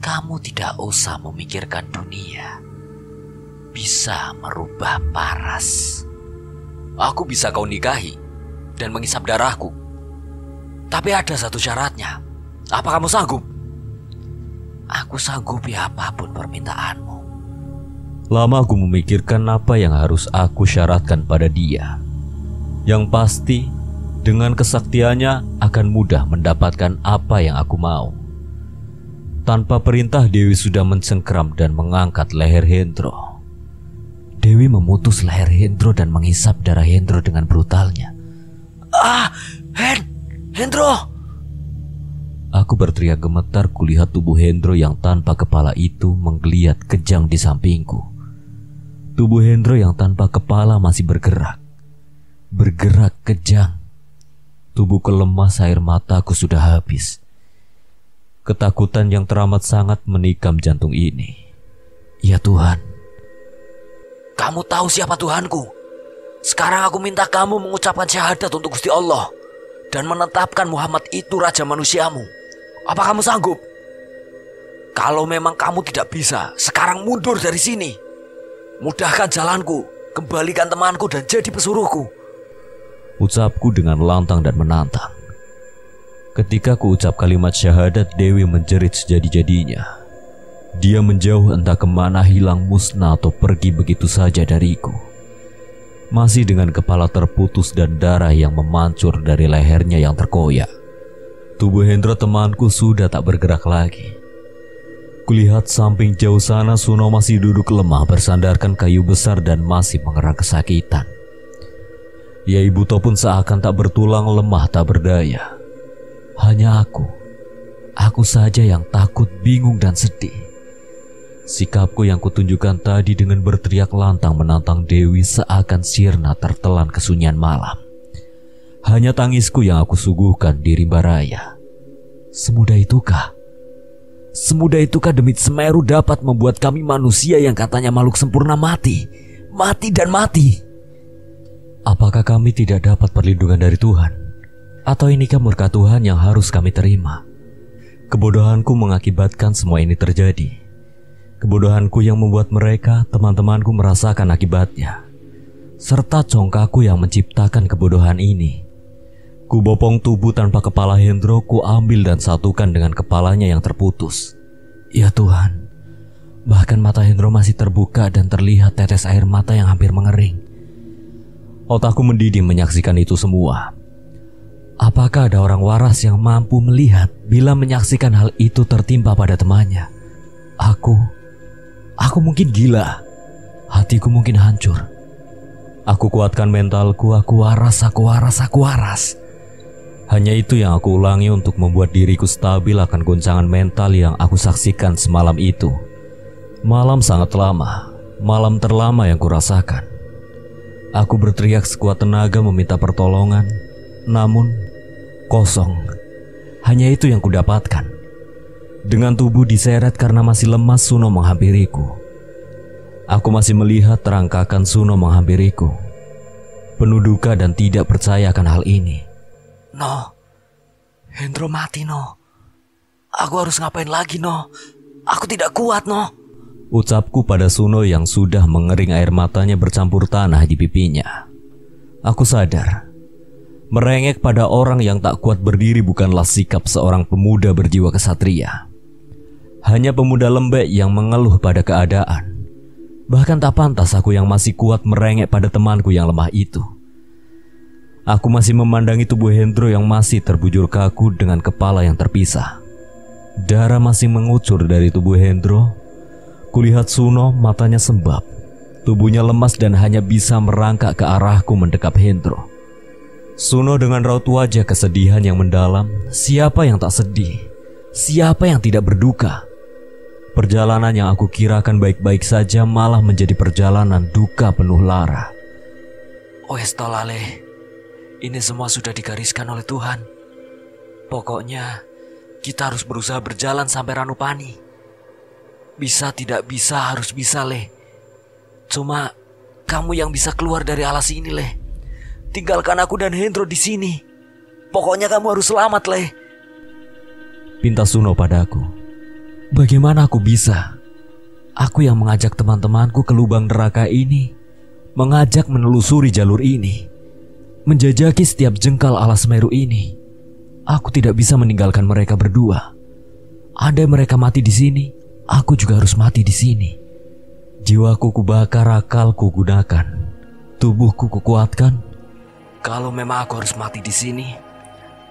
kamu tidak usah memikirkan dunia bisa merubah paras. Aku bisa kau nikahi dan mengisap darahku. Tapi ada satu syaratnya. Apa kamu sanggup? Aku sanggupi apapun permintaanmu. Lama aku memikirkan apa yang harus aku syaratkan pada dia. Yang pasti, dengan kesaktiannya akan mudah mendapatkan apa yang aku mau. Tanpa perintah, Dewi sudah mencengkram dan mengangkat leher Hendro. Dewi memutus leher Hendro dan menghisap darah Hendro dengan brutalnya. Hendro! Aku berteriak gemetar kulihat tubuh Hendro yang tanpa kepala itu menggeliat kejang di sampingku. Tubuh Hendro yang tanpa kepala masih bergerak. Bergerak kejang. Tubuhku lemas, air mataku sudah habis. Ketakutan yang teramat sangat menikam jantung ini. Ya Tuhan. Kamu tahu siapa Tuhanku? Sekarang aku minta kamu mengucapkan syahadat untuk Gusti Allah dan menetapkan Muhammad itu raja manusiamu. Apa kamu sanggup? Kalau memang kamu tidak bisa, sekarang mundur dari sini. Mudahkan jalanku, kembalikan temanku dan jadi pesuruhku. Ucapku dengan lantang dan menantang. Ketika ku ucap kalimat syahadat, Dewi menjerit sejadi-jadinya. Dia menjauh entah kemana, hilang musnah atau pergi begitu saja dariku. Masih dengan kepala terputus dan darah yang memancur dari lehernya yang terkoyak. Tubuh Hendro temanku sudah tak bergerak lagi. Kulihat samping jauh sana Suno masih duduk lemah bersandarkan kayu besar dan masih mengerang kesakitan. Ya Ibu To pun seakan tak bertulang, lemah tak berdaya. Hanya aku saja yang takut, bingung dan sedih. Sikapku yang kutunjukkan tadi dengan berteriak lantang menantang Dewi seakan sirna tertelan kesunyian malam. Hanya tangisku yang aku suguhkan di rimba raya. Semudah itukah? Semudah itukah Demit Semeru dapat membuat kami manusia yang katanya makhluk sempurna mati? Mati dan mati. Apakah kami tidak dapat perlindungan dari Tuhan? Atau inikah murka Tuhan yang harus kami terima? Kebodohanku mengakibatkan semua ini terjadi. Kebodohanku yang membuat mereka, teman-temanku merasakan akibatnya. Serta congkakku yang menciptakan kebodohan ini. Ku bopong tubuh tanpa kepala Hendro, ku ambil dan satukan dengan kepalanya yang terputus. Ya Tuhan, bahkan mata Hendro masih terbuka dan terlihat tetes air mata yang hampir mengering. Otakku mendidih menyaksikan itu semua. Apakah ada orang waras yang mampu melihat bila menyaksikan hal itu tertimpa pada temannya? Aku mungkin gila. Hatiku mungkin hancur. Aku kuatkan mentalku, aku waras. Hanya itu yang aku ulangi untuk membuat diriku stabil akan goncangan mental yang aku saksikan semalam itu. Malam sangat lama, malam terlama yang kurasakan. Aku berteriak sekuat tenaga meminta pertolongan, namun kosong. Hanya itu yang kudapatkan. Dengan tubuh diseret karena masih lemas, Suno menghampiriku. Aku masih melihat terangkakan Suno menghampiriku. Penuh duka dan tidak percaya akan hal ini. No, Hendro mati no. Aku harus ngapain lagi no? Aku tidak kuat no. Ucapku pada Suno yang sudah mengering, air matanya bercampur tanah di pipinya. Aku sadar, merengek pada orang yang tak kuat berdiri bukanlah sikap seorang pemuda berjiwa kesatria. Hanya pemuda lembek yang mengeluh pada keadaan. Bahkan tak pantas aku yang masih kuat merengek pada temanku yang lemah itu. Aku masih memandangi tubuh Hendro yang masih terbujur kaku dengan kepala yang terpisah. Darah masih mengucur dari tubuh Hendro. Kulihat Suno, matanya sembab. Tubuhnya lemas dan hanya bisa merangkak ke arahku mendekap Hendro. Suno dengan raut wajah kesedihan yang mendalam. Siapa yang tak sedih? Siapa yang tidak berduka? Perjalanan yang aku kira akan baik-baik saja malah menjadi perjalanan duka penuh lara. Wes tolale, ini semua sudah digariskan oleh Tuhan. Pokoknya kita harus berusaha berjalan sampai Ranupani. Bisa tidak bisa harus bisa Le. Cuma kamu yang bisa keluar dari alas ini Le. Tinggalkan aku dan Hendro di sini. Pokoknya kamu harus selamat Le. Pinta Suno padaku. Bagaimana aku bisa? Aku yang mengajak teman-temanku ke lubang neraka ini, mengajak menelusuri jalur ini, menjajaki setiap jengkal alas Semeru ini. Aku tidak bisa meninggalkan mereka berdua. Andai mereka mati di sini, aku juga harus mati di sini. Jiwaku kubakar, akalku gunakan, tubuhku kukuatkan. Kalau memang aku harus mati di sini,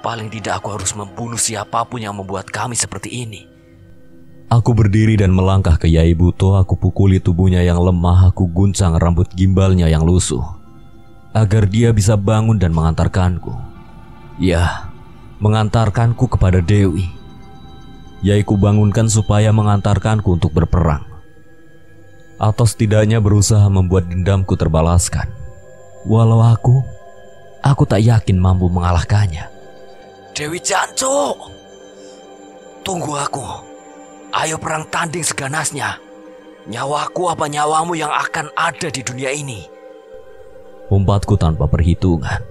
paling tidak aku harus membunuh siapapun yang membuat kami seperti ini. Aku berdiri dan melangkah ke Yai Buto. Aku pukuli tubuhnya yang lemah. Aku guncang rambut gimbalnya yang lusuh, agar dia bisa bangun dan mengantarkanku. Ya, mengantarkanku kepada Dewi. Yai ku bangunkan supaya mengantarkanku untuk berperang, atau setidaknya berusaha membuat dendamku terbalaskan. Walau aku tak yakin mampu mengalahkannya. Dewi Jancu, tunggu aku. Ayo perang tanding seganasnya. Nyawaku apa nyawamu yang akan ada di dunia ini. Umpatku tanpa perhitungan.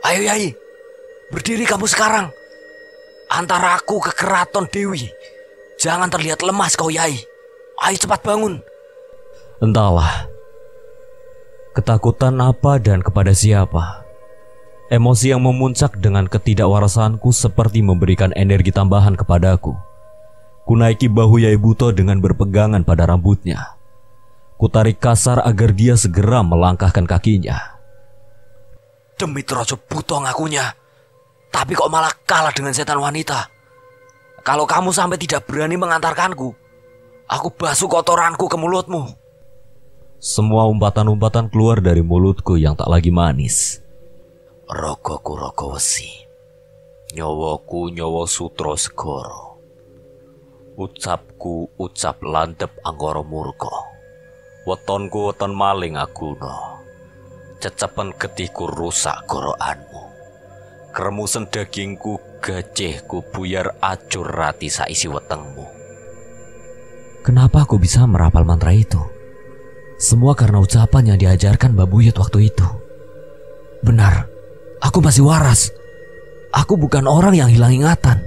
Ayo Yai, berdiri kamu sekarang. Antar aku ke keraton Dewi. Jangan terlihat lemas kau Yai. Ayo cepat bangun. Entahlah, ketakutan apa dan kepada siapa. Emosi yang memuncak dengan ketidakwarasanku seperti memberikan energi tambahan kepadaku. Kunaiki bahu Yai Buto dengan berpegangan pada rambutnya. Kutarik kasar agar dia segera melangkahkan kakinya. Demi Trojo Buto ngakunya, tapi kok malah kalah dengan setan wanita. Kalau kamu sampai tidak berani mengantarkanku, aku basuh kotoranku ke mulutmu. Semua umpatan-umpatan keluar dari mulutku yang tak lagi manis. Rogoku rogo wesi, nyawaku nyawa sutro segoro, ucapku ucap landep anggara murka, wetonku weton maling aguna, cecepen getihku rusak goroanmu, keremusen dagingku gajihku buyar acur rati saisi wetengmu. Kenapa aku bisa merapal mantra itu? Semua karena ucapan yang diajarkan Mbak Buyut waktu itu. Benar, aku masih waras. Aku bukan orang yang hilang ingatan.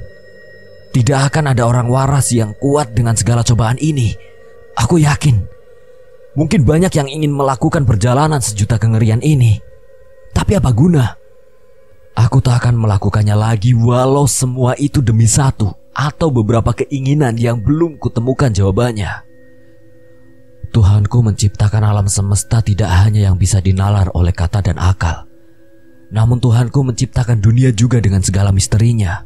Tidak akan ada orang waras yang kuat dengan segala cobaan ini. Aku yakin. Mungkin banyak yang ingin melakukan perjalanan sejuta kengerian ini. Tapi apa guna? Aku tak akan melakukannya lagi walau semua itu demi satu atau beberapa keinginan yang belum kutemukan jawabannya. Tuhanku menciptakan alam semesta tidak hanya yang bisa dinalar oleh kata dan akal. Namun Tuhanku menciptakan dunia juga dengan segala misterinya.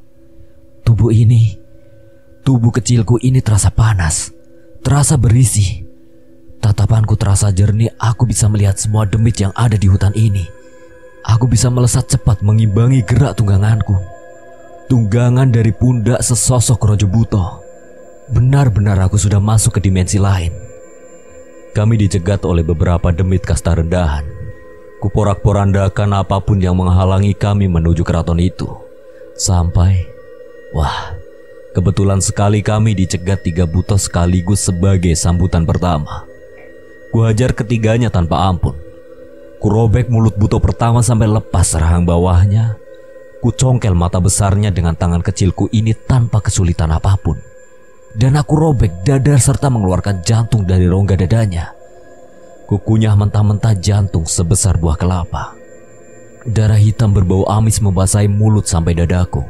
Tubuh kecilku ini terasa panas, terasa berisi. Tatapanku terasa jernih. Aku bisa melihat semua demit yang ada di hutan ini. Aku bisa melesat cepat mengimbangi gerak tungganganku. Tunggangan dari pundak sesosok Rojo Buto. Benar-benar aku sudah masuk ke dimensi lain. Kami dicegat oleh beberapa demit kasta rendahan. Kuporak-porandakan apapun yang menghalangi kami menuju keraton itu. Sampai, kebetulan sekali kami dicegat 3 buto sekaligus sebagai sambutan pertama. Kuhajar ketiganya tanpa ampun. Kurobek mulut buto pertama sampai lepas rahang bawahnya. Kucongkel mata besarnya dengan tangan kecilku ini tanpa kesulitan apapun. Dan aku robek dada serta mengeluarkan jantung dari rongga dadanya. Kukunyah mentah-mentah jantung sebesar buah kelapa. Darah hitam berbau amis membasahi mulut sampai dadaku.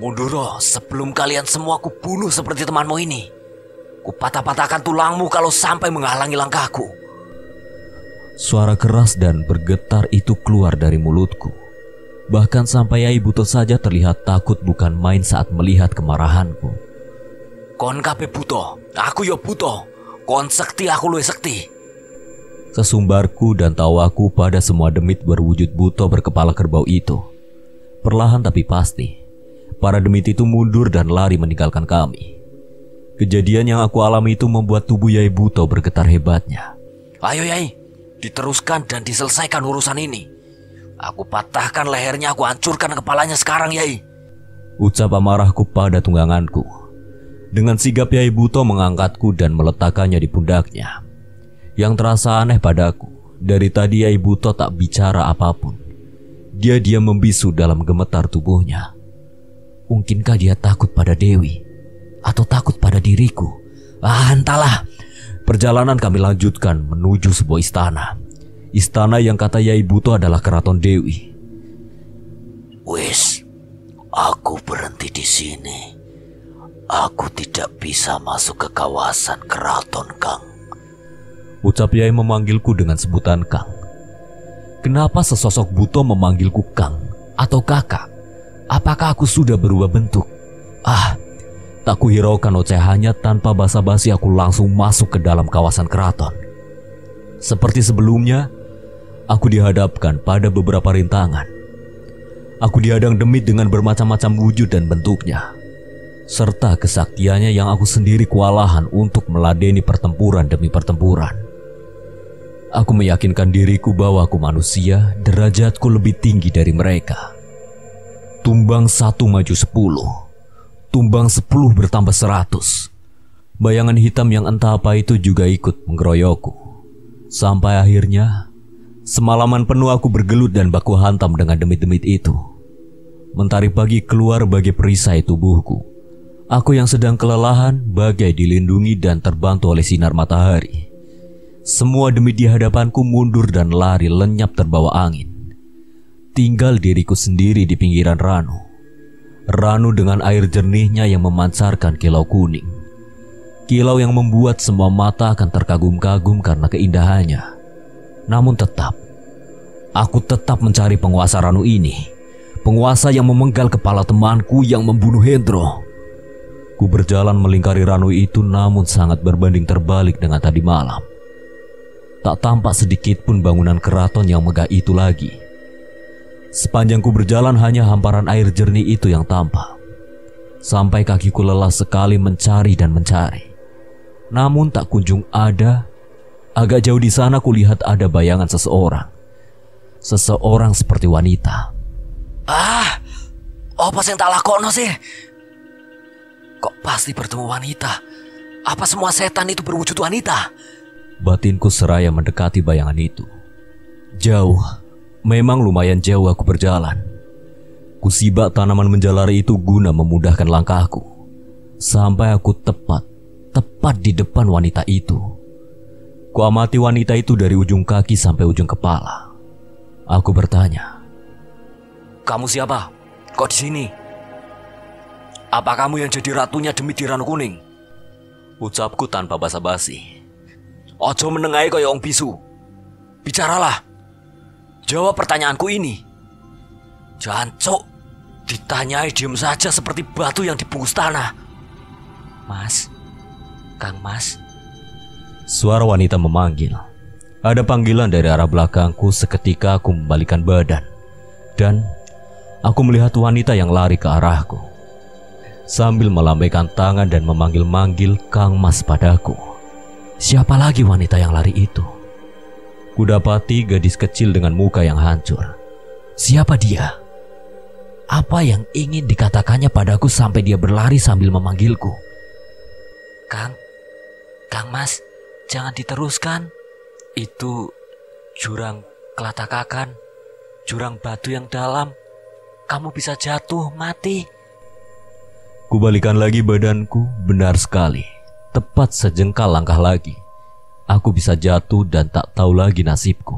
Munduro, sebelum kalian semua kubunuh seperti temanmu ini. Kupatah-patahkan tulangmu kalau sampai menghalangi langkahku. Suara keras dan bergetar itu keluar dari mulutku. Bahkan sampai Yai Buto saja terlihat takut bukan main saat melihat kemarahanku. Kon kabeh buto, aku yo buto. Kon sekti, aku luwih sekti. Sesumbarku dan tawaku pada semua demit berwujud buto berkepala kerbau itu. Perlahan tapi pasti, para demit itu mundur dan lari meninggalkan kami. Kejadian yang aku alami itu membuat tubuh Yai Buto bergetar hebatnya. Ayo Yai, diteruskan dan diselesaikan urusan ini. Aku patahkan lehernya, aku hancurkan kepalanya sekarang Yai. Ucap amarahku pada tungganganku. Dengan sigap Yai Buto mengangkatku dan meletakkannya di pundaknya. Yang terasa aneh padaku, dari tadi Yai Buto tak bicara apapun. Dia diam membisu dalam gemetar tubuhnya. Mungkinkah dia takut pada Dewi? atau takut pada diriku? Entahlah. Perjalanan kami lanjutkan menuju sebuah istana. Istana yang kata Yai Buto adalah keraton Dewi. Wis, aku berhenti di sini. Aku tidak bisa masuk ke kawasan keraton, Kang. Ucap Yai memanggilku dengan sebutan Kang. Kenapa sesosok Buto memanggilku Kang atau kakak? Apakah aku sudah berubah bentuk? Tak kuhiraukan ocehannya. Tanpa basa-basi aku langsung masuk ke dalam kawasan keraton. Seperti sebelumnya, aku dihadapkan pada beberapa rintangan. Aku dihadang demit dengan bermacam-macam wujud dan bentuknya, serta kesaktiannya yang aku sendiri kewalahan untuk meladeni pertempuran demi pertempuran. Aku meyakinkan diriku bahwa aku manusia, derajatku lebih tinggi dari mereka. Tumbang 1 maju 10. Tumbang 10 bertambah 100. Bayangan hitam yang entah apa itu juga ikut menggeroyokku. Sampai akhirnya, semalaman penuh aku bergelut dan baku hantam dengan demit-demit itu. Mentari pagi keluar bagai perisai tubuhku. Aku yang sedang kelelahan bagai dilindungi dan terbantu oleh sinar matahari. Semua demit di hadapanku mundur dan lari lenyap terbawa angin. Tinggal diriku sendiri di pinggiran Ranu. Ranu dengan air jernihnya yang memancarkan kilau kuning. Kilau yang membuat semua mata akan terkagum-kagum karena keindahannya. Namun aku tetap mencari penguasa Ranu ini. Penguasa yang memenggal kepala temanku yang membunuh Hendro. Ku berjalan melingkari Ranu itu, namun sangat berbanding terbalik dengan tadi malam. Tak tampak sedikit pun bangunan keraton yang megah itu lagi. Sepanjang ku berjalan hanya hamparan air jernih itu yang tampak. Sampai kakiku lelah sekali mencari dan mencari. Namun tak kunjung ada. Agak jauh di sana kulihat ada bayangan seseorang. Seseorang seperti wanita. Apa yang tak lakono sih? Kok pasti bertemu wanita? Apa semua setan itu berwujud wanita? Batinku seraya mendekati bayangan itu. Jauh. Memang lumayan jauh aku berjalan. Kusibak tanaman menjalari itu guna memudahkan langkahku. Sampai aku tepat di depan wanita itu. Kuamati wanita itu dari ujung kaki sampai ujung kepala. Aku bertanya, "Kamu siapa? Kok di sini? Apa kamu yang jadi ratunya demi di Ranu Kuning?" Ucapku tanpa basa-basi. "Ojo menengahi kaya wong bisu. Bicaralah. Jawab pertanyaanku ini." "Jancuk, ditanyai diam saja seperti batu yang dibungkus tanah." "Mas, Kang Mas." Suara wanita memanggil. Ada panggilan dari arah belakangku. Seketika aku membalikkan badan. Dan aku melihat wanita yang lari ke arahku. Sambil melambaikan tangan dan memanggil-manggil Kang Mas padaku. Siapa lagi wanita yang lari itu? Kudapati gadis kecil dengan muka yang hancur. Siapa dia? Apa yang ingin dikatakannya padaku sampai dia berlari sambil memanggilku? Kang Mas, jangan diteruskan. Itu jurang kelatakakan, jurang batu yang dalam. Kamu bisa jatuh, mati." Kubalikan lagi badanku, benar sekali. Tepat sejengkal langkah lagi, aku bisa jatuh dan tak tahu lagi nasibku.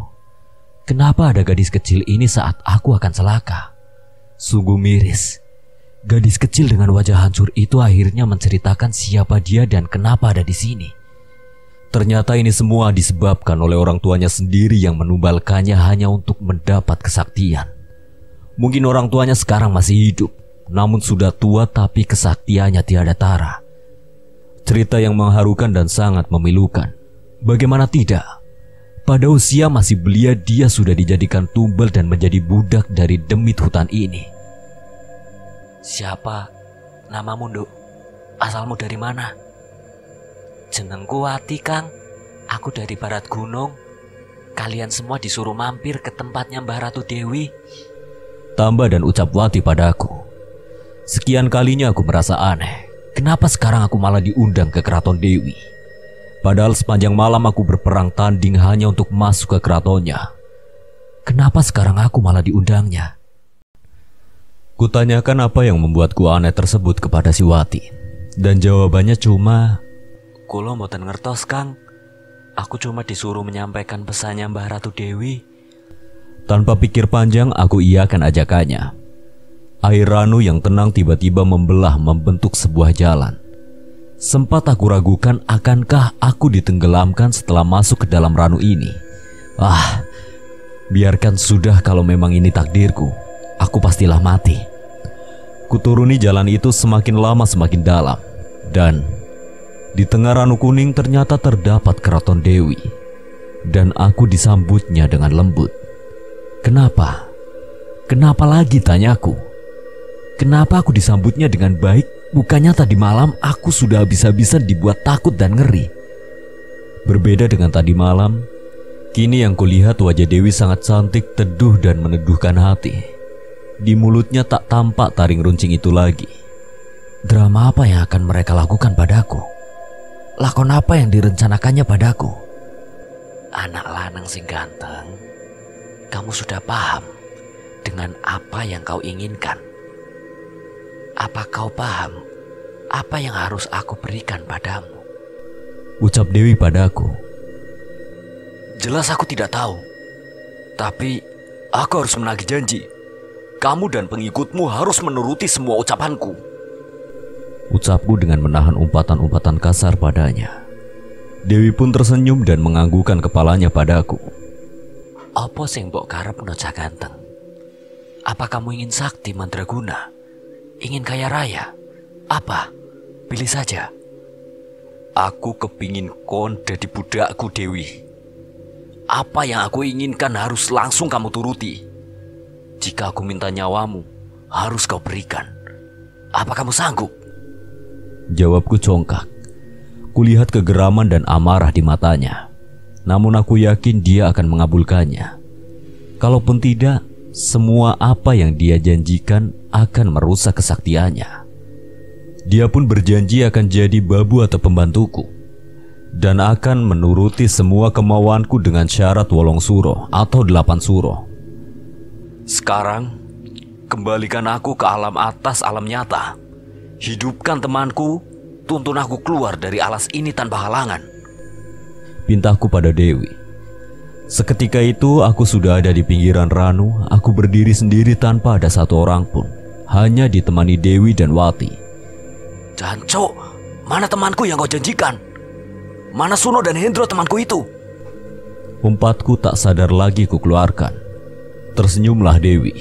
Kenapa ada gadis kecil ini saat aku akan celaka? Sungguh miris. Gadis kecil dengan wajah hancur itu akhirnya menceritakan siapa dia dan kenapa ada di sini. Ternyata ini semua disebabkan oleh orang tuanya sendiri yang menumbalkannya hanya untuk mendapat kesaktian. Mungkin orang tuanya sekarang masih hidup, namun sudah tua tapi kesaktiannya tiada tara. Cerita yang mengharukan dan sangat memilukan. Bagaimana tidak? Pada usia masih belia dia sudah dijadikan tumbal dan menjadi budak dari demit hutan ini. "Siapa namamu, Nduk? Asalmu dari mana?" "Jenengku Wati, Kang. Aku dari Barat Gunung. Kalian semua disuruh mampir ke tempatnya Mbah Ratu Dewi." Tambah dan ucap Wati padaku. Sekian kalinya aku merasa aneh. Kenapa sekarang aku malah diundang ke keraton Dewi? Padahal sepanjang malam aku berperang tanding hanya untuk masuk ke keratonnya. Kenapa sekarang aku malah diundangnya? Kutanyakan apa yang membuatku aneh tersebut kepada si Wati. Dan jawabannya cuma, "Kulo mboten ngertos, Kang. Aku cuma disuruh menyampaikan pesannya Mbah Ratu Dewi." Tanpa pikir panjang, aku iakan ajakannya. Air ranu yang tenang tiba-tiba membelah membentuk sebuah jalan. Sempat aku ragukan akankah aku ditenggelamkan setelah masuk ke dalam ranu ini. Biarkan sudah, kalau memang ini takdirku, aku pastilah mati. Kuturuni jalan itu semakin lama semakin dalam. Dan di tengah ranu kuning ternyata terdapat keraton Dewi. Dan aku disambutnya dengan lembut. Kenapa? Kenapa lagi, tanyaku? Kenapa aku disambutnya dengan baik? Bukannya tadi malam aku sudah habis-habisan dibuat takut dan ngeri. Berbeda dengan tadi malam, kini yang kulihat wajah Dewi sangat cantik, teduh dan meneduhkan hati. Di mulutnya tak tampak taring runcing itu lagi. Drama apa yang akan mereka lakukan padaku? Lakon apa yang direncanakannya padaku? Anak lanang sing ganteng, kamu sudah paham dengan apa yang kau inginkan? Apa kau paham apa yang harus aku berikan padamu? Ucap Dewi padaku. Jelas aku tidak tahu. Tapi aku harus menagih janji. Kamu dan pengikutmu harus menuruti semua ucapanku. Ucapku dengan menahan umpatan-umpatan kasar padanya. Dewi pun tersenyum dan menganggukkan kepalanya padaku. Apa sing mbok karepno Cak Ganteng? Apa kamu ingin sakti mandraguna? Ingin kaya raya? Apa? Pilih saja. Aku kepingin kon dadi budakku, Dewi. Apa yang aku inginkan harus langsung kamu turuti. Jika aku minta nyawamu, harus kau berikan. Apa kamu sanggup? Jawabku congkak. Kulihat kegeraman dan amarah di matanya. Namun aku yakin dia akan mengabulkannya. Kalaupun tidak, semua apa yang dia janjikan akan merusak kesaktiannya. Dia pun berjanji akan jadi babu atau pembantuku, dan akan menuruti semua kemauanku dengan syarat 8 suro atau 8 suro. Sekarang, kembalikan aku ke alam atas, alam nyata. Hidupkan temanku, tuntun aku keluar dari alas ini tanpa halangan. Pintaku pada Dewi. Seketika itu aku sudah ada di pinggiran ranu. Aku berdiri sendiri tanpa ada satu orang pun. Hanya ditemani Dewi dan Wati. Jancok, mana temanku yang kau janjikan? Mana Suno dan Hendro temanku itu? Umpatku tak sadar lagi kukeluarkan. Tersenyumlah Dewi.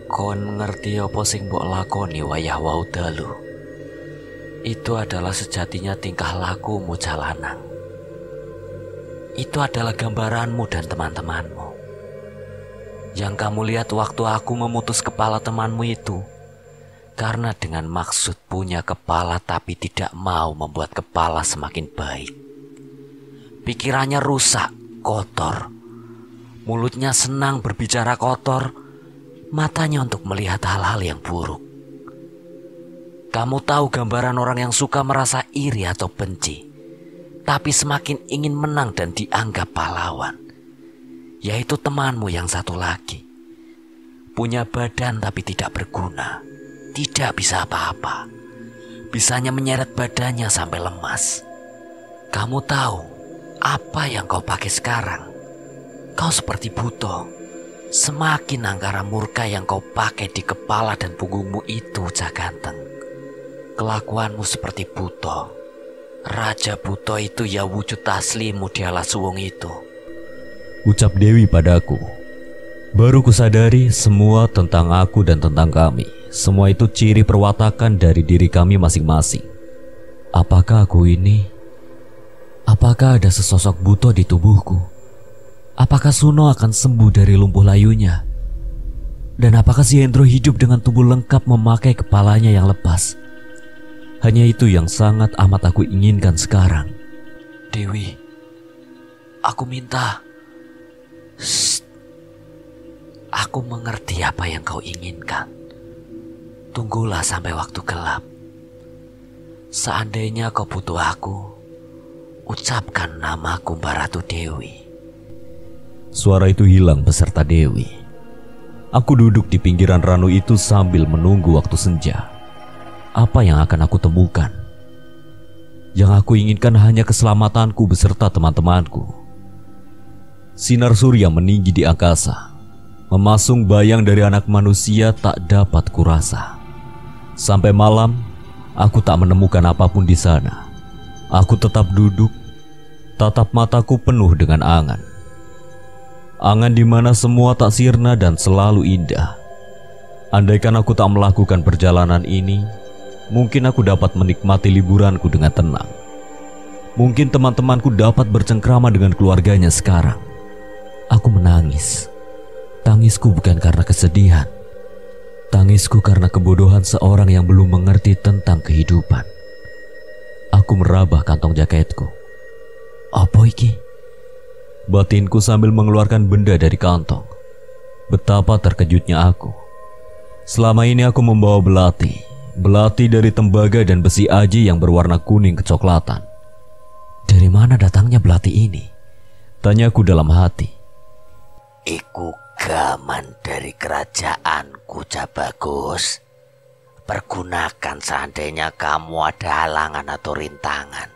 Kon ngerti apa sing mbok lakoni wayah wau dalu? Itu adalah sejatinya tingkah lakumu Calanang. Itu adalah gambaranmu dan teman-temanmu. Yang kamu lihat waktu aku memutus kepala temanmu itu. Karena dengan maksud punya kepala tapi tidak mau membuat kepala semakin baik. Pikirannya rusak, kotor. Mulutnya senang berbicara kotor. Matanya untuk melihat hal-hal yang buruk. Kamu tahu gambaran orang yang suka merasa iri atau benci, tapi semakin ingin menang dan dianggap pahlawan. Yaitu temanmu yang satu lagi. Punya badan tapi tidak berguna. Tidak bisa apa-apa. Bisanya menyeret badannya sampai lemas. Kamu tahu apa yang kau pakai sekarang? Kau seperti buto. Semakin angkara murka yang kau pakai di kepala dan punggungmu itu, Cak Ganteng. Kelakuanmu seperti buto. Raja Buto itu ya wujud aslimu di alas suwung itu. Ucap Dewi padaku. Baru kusadari semua tentang aku dan tentang kami. Semua itu ciri perwatakan dari diri kami masing-masing. Apakah aku ini? Apakah ada sesosok Buto di tubuhku? Apakah Suno akan sembuh dari lumpuh layunya? Dan apakah si Hendro hidup dengan tubuh lengkap memakai kepalanya yang lepas? Hanya itu yang sangat amat aku inginkan sekarang. Dewi, aku minta. Shh. Aku mengerti apa yang kau inginkan. Tunggulah sampai waktu gelap. Seandainya kau butuh aku, ucapkan namaku Mbak Ratu Dewi. Suara itu hilang beserta Dewi. Aku duduk di pinggiran ranu itu sambil menunggu waktu senja. apa yang akan aku temukan? Yang aku inginkan hanya keselamatanku beserta teman-temanku. Sinar surya meninggi di angkasa, memasung bayang dari anak manusia tak dapat kurasa. Sampai malam, aku tak menemukan apapun di sana. Aku tetap duduk, tatap mataku penuh dengan angan. Angan di mana semua tak sirna dan selalu indah. Andaikan aku tak melakukan perjalanan ini, mungkin aku dapat menikmati liburanku dengan tenang. Mungkin teman-temanku dapat bercengkrama dengan keluarganya sekarang. Aku menangis. Tangisku bukan karena kesedihan. Tangisku karena kebodohan seorang yang belum mengerti tentang kehidupan. Aku meraba kantong jaketku. Apa iki? Batinku sambil mengeluarkan benda dari kantong. Betapa terkejutnya aku. Selama ini aku membawa belati. Belati dari tembaga dan besi aji yang berwarna kuning kecoklatan. Dari mana datangnya belati ini? Tanyaku dalam hati. Iku gaman dari kerajaanku, Jabagus. Pergunakan seandainya kamu ada halangan atau rintangan.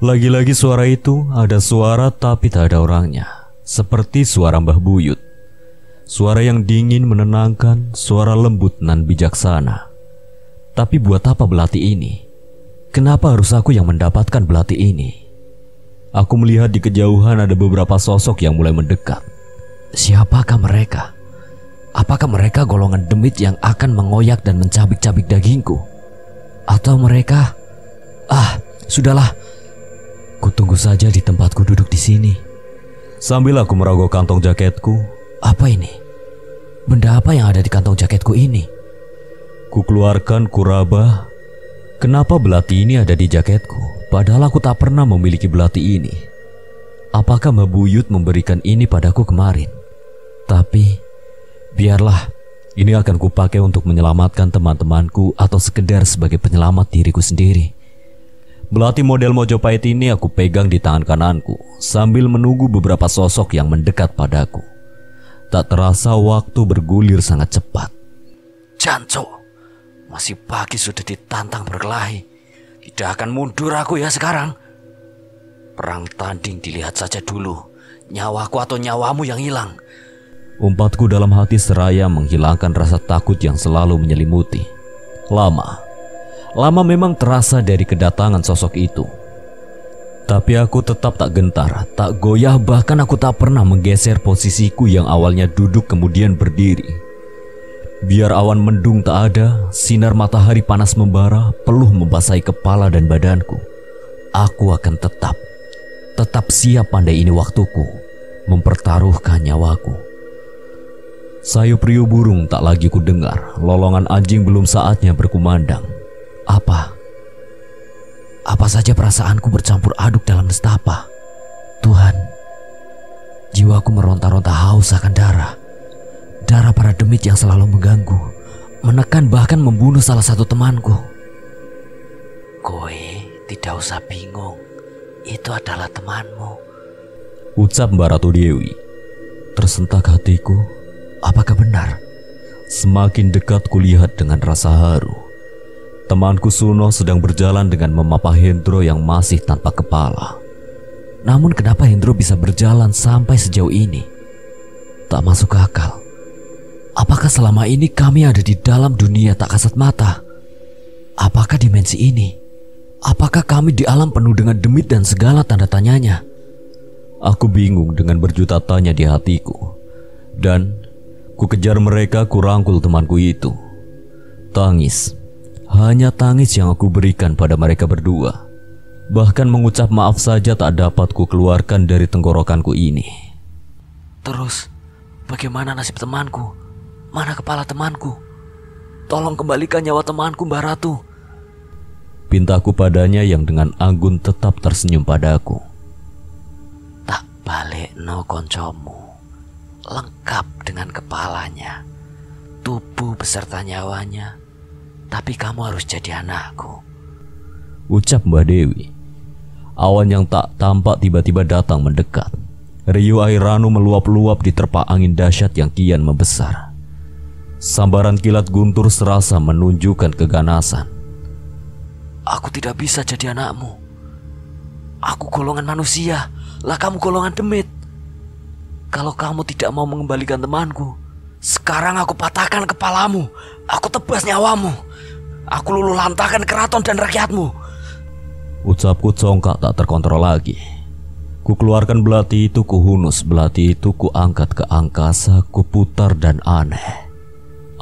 Lagi-lagi suara itu ada suara tapi tak ada orangnya. Seperti suara Mbah Buyut. Suara yang dingin menenangkan, suara lembut nan bijaksana. Tapi buat apa belati ini? Kenapa harus aku yang mendapatkan belati ini? Aku melihat di kejauhan ada beberapa sosok yang mulai mendekat. Siapakah mereka? Apakah mereka golongan demit yang akan mengoyak dan mencabik-cabik dagingku? Atau mereka... sudahlah. Kutunggu saja di tempatku duduk di sini. Sambil aku merogoh kantong jaketku. Apa ini? Benda apa yang ada di kantong jaketku ini? Ku keluarkan kuraba. Kenapa belati ini ada di jaketku? Padahal aku tak pernah memiliki belati ini. Apakah Mbak Buyut memberikan ini padaku kemarin? Tapi, biarlah, ini akan kupakai untuk menyelamatkan teman-temanku atau sekedar sebagai penyelamat diriku sendiri. Belati model Mojopahit ini aku pegang di tangan kananku sambil menunggu beberapa sosok yang mendekat padaku. Tak terasa waktu bergulir sangat cepat. Janco, masih pagi sudah ditantang berkelahi. Tidak akan mundur aku ya sekarang. Perang tanding dilihat saja dulu. Nyawaku atau nyawamu yang hilang. Umpatku dalam hati seraya menghilangkan rasa takut yang selalu menyelimuti. Lama memang terasa dari kedatangan sosok itu. Tapi aku tetap tak gentar, tak goyah, bahkan aku tak pernah menggeser posisiku yang awalnya duduk kemudian berdiri. Biar awan mendung tak ada, sinar matahari panas membara, peluh membasahi kepala dan badanku. Aku akan tetap siap pandai ini waktuku, mempertaruhkan nyawaku. Sayup riuh burung tak lagi ku dengar, lolongan anjing belum saatnya berkumandang. Apa saja perasaanku bercampur aduk dalam nestapa. Tuhan, jiwaku meronta-ronta haus akan darah. Darah para demit yang selalu mengganggu, menekan bahkan membunuh salah satu temanku. Kowe tidak usah bingung, itu adalah temanmu, ucap Mbak Ratu Dewi. Tersentak hatiku. Apakah benar? Semakin dekat kulihat dengan rasa haru. Temanku Suno sedang berjalan dengan memapah Hendro yang masih tanpa kepala. Namun kenapa Hendro bisa berjalan sampai sejauh ini? Tak masuk akal. Apakah selama ini kami ada di dalam dunia tak kasat mata? Apakah dimensi ini? Apakah kami di alam penuh dengan demit dan segala tanda tanyanya? Aku bingung dengan berjuta tanya di hatiku. Dan ku kejar mereka, ku rangkul temanku itu. Tangis, hanya tangis yang aku berikan pada mereka berdua. Bahkan mengucap maaf saja tak dapat ku keluarkan dari tenggorokanku ini. Terus, bagaimana nasib temanku? Mana kepala temanku? Tolong kembalikan nyawa temanku, Mbak Ratu. Pintaku padanya yang dengan anggun tetap tersenyum padaku. Tak balik no koncomu, lengkap dengan kepalanya, tubuh beserta nyawanya. Tapi kamu harus jadi anakku, ucap Mbak Dewi. Awan yang tak tampak tiba-tiba datang mendekat. Riuh air ranu meluap-luap diterpa angin dahsyat yang kian membesar. Sambaran kilat guntur serasa menunjukkan keganasan. Aku tidak bisa jadi anakmu. Aku golongan manusia, lah kamu golongan demit. Kalau kamu tidak mau mengembalikan temanku, sekarang aku patahkan kepalamu, aku tebas nyawamu, aku luluh lantahkan keraton dan rakyatmu. Ucapku congkak tak terkontrol lagi. Ku keluarkan belati itu, ku hunus belati itu, ku angkat ke angkasa, ku putar dan aneh.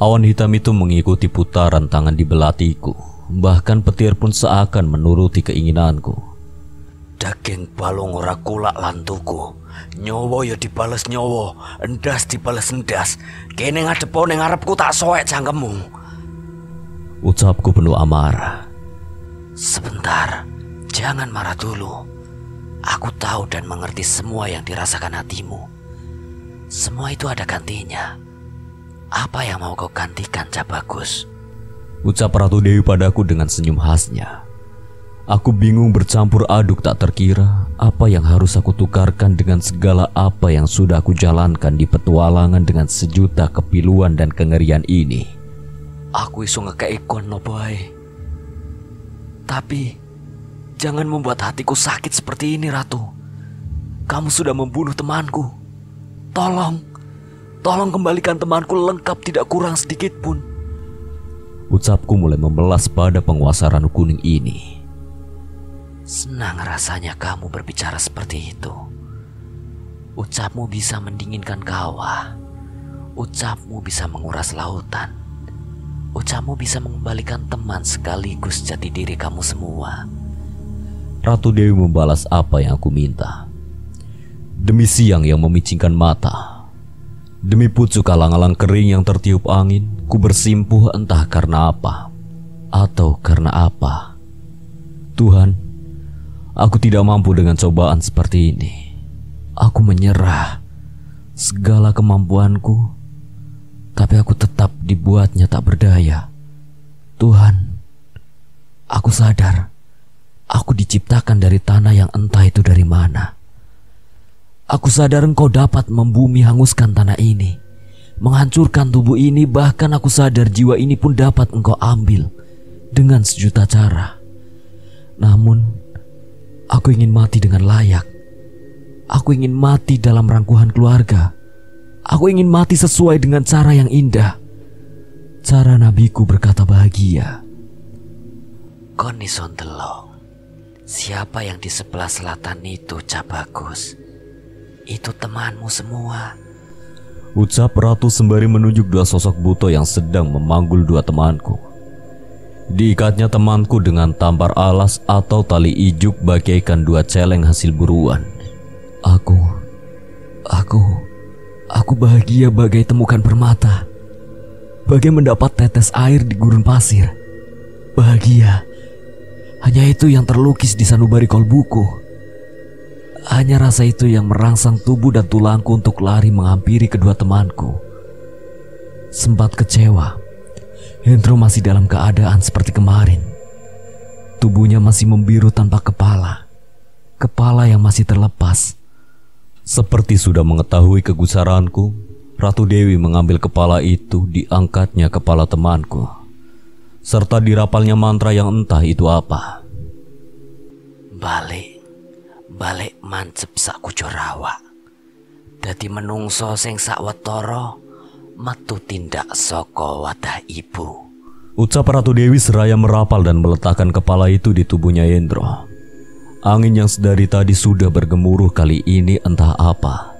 Awan hitam itu mengikuti putaran tangan di belatiku. Bahkan petir pun seakan menuruti keinginanku. Daging balung ora kulak lantuku. Nyowo ya dibales nyowo, endas dibales endas. Kene ngadepo ning ngarepku tak soek cangkemmu. Ucapku penuh amarah. Sebentar, jangan marah dulu. Aku tahu dan mengerti semua yang dirasakan hatimu. Semua itu ada gantinya. Apa yang mau kau gantikan, Cak Bagus? Ucap Ratu Dewi padaku dengan senyum khasnya. Aku bingung bercampur aduk tak terkira apa yang harus aku tukarkan dengan segala apa yang sudah aku jalankan di petualangan dengan sejuta kepiluan dan kengerian ini. Aku iso ngekei kon no boy. Tapi jangan membuat hatiku sakit seperti ini, Ratu. Kamu sudah membunuh temanku. Tolong kembalikan temanku lengkap, tidak kurang sedikit pun. Ucapku mulai membelas pada penguasa Ranu Kuning ini. Senang rasanya kamu berbicara seperti itu. Ucapmu bisa mendinginkan kawah. Ucapmu bisa menguras lautan. Ucapmu bisa mengembalikan teman sekaligus jati diri kamu semua. Ratu Dewi membalas apa yang aku minta. Demi siang yang memicingkan mata, demi pucuk alang-alang kering yang tertiup angin, ku bersimpuh entah karena apa atau karena apa. Tuhan, aku tidak mampu dengan cobaan seperti ini. Aku menyerah segala kemampuanku, tapi aku tetap dibuatnya tak berdaya. Tuhan, aku sadar aku diciptakan dari tanah yang entah itu dari mana. Aku sadar Engkau dapat membumi hanguskan tanah ini, menghancurkan tubuh ini. Bahkan aku sadar jiwa ini pun dapat Engkau ambil dengan sejuta cara. Namun aku ingin mati dengan layak. Aku ingin mati dalam rangkuhan keluarga. Aku ingin mati sesuai dengan cara yang indah, cara nabiku berkata bahagia. Koni Sondelong, siapa yang di sebelah selatan itu, Cak Bagus? Itu temanmu semua. Ucap Ratu sembari menunjuk dua sosok buto yang sedang memanggul dua temanku. Diikatnya temanku dengan tampar alas atau tali ijuk bagaikan dua celeng hasil buruan. Aku bahagia bagai temukan permata, bagai mendapat tetes air di gurun pasir. Bahagia, hanya itu yang terlukis di sanubari kolbuku. Hanya rasa itu yang merangsang tubuh dan tulangku untuk lari menghampiri kedua temanku. Sempat kecewa, Hendro masih dalam keadaan seperti kemarin. Tubuhnya masih membiru tanpa kepala, kepala yang masih terlepas. Seperti sudah mengetahui kegusaranku, Ratu Dewi mengambil kepala itu, diangkatnya kepala temanku, serta dirapalnya mantra yang entah itu apa. Balik mancep sak kucorawa. Dadi menungso sing sakwetara metu tindak saka wadah ibu. Ucap Ratu Dewi seraya merapal dan meletakkan kepala itu di tubuhnya Hendro. Angin yang sedari tadi sudah bergemuruh kali ini entah apa.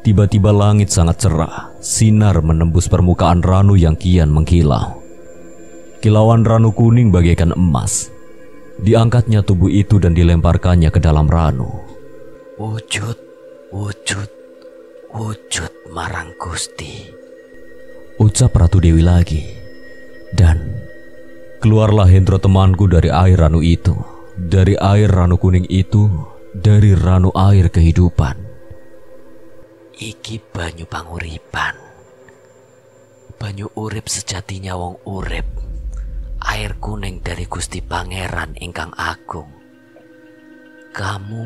Tiba-tiba langit sangat cerah, sinar menembus permukaan Ranu yang kian mengkilau. Kilauan Ranu kuning bagaikan emas. Diangkatnya tubuh itu dan dilemparkannya ke dalam Ranu. Wujud marang Gusti, ucap Ratu Dewi lagi. Dan keluarlah Hendro temanku dari air Ranu itu, dari air Ranu kuning itu, dari Ranu air kehidupan. Iki banyu panguripan, banyu urip sejatinya wong urip. Air kuning dari Gusti Pangeran ingkang agung. Kamu,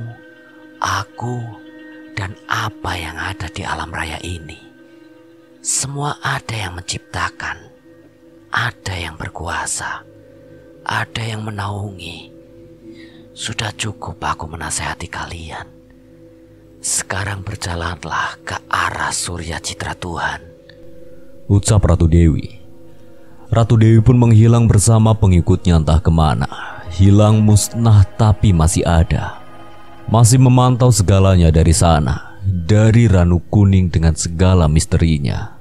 aku, dan apa yang ada di alam raya ini Semua ada yang menciptakan, ada yang berkuasa, ada yang menaungi. Sudah cukup aku menasehati kalian. Sekarang berjalanlah ke arah surya citra Tuhan, ucap Ratu Dewi. Ratu Dewi pun menghilang bersama pengikutnya entah kemana. Hilang musnah tapi masih ada. Masih memantau segalanya dari sana, dari Ranu Kuning dengan segala misterinya.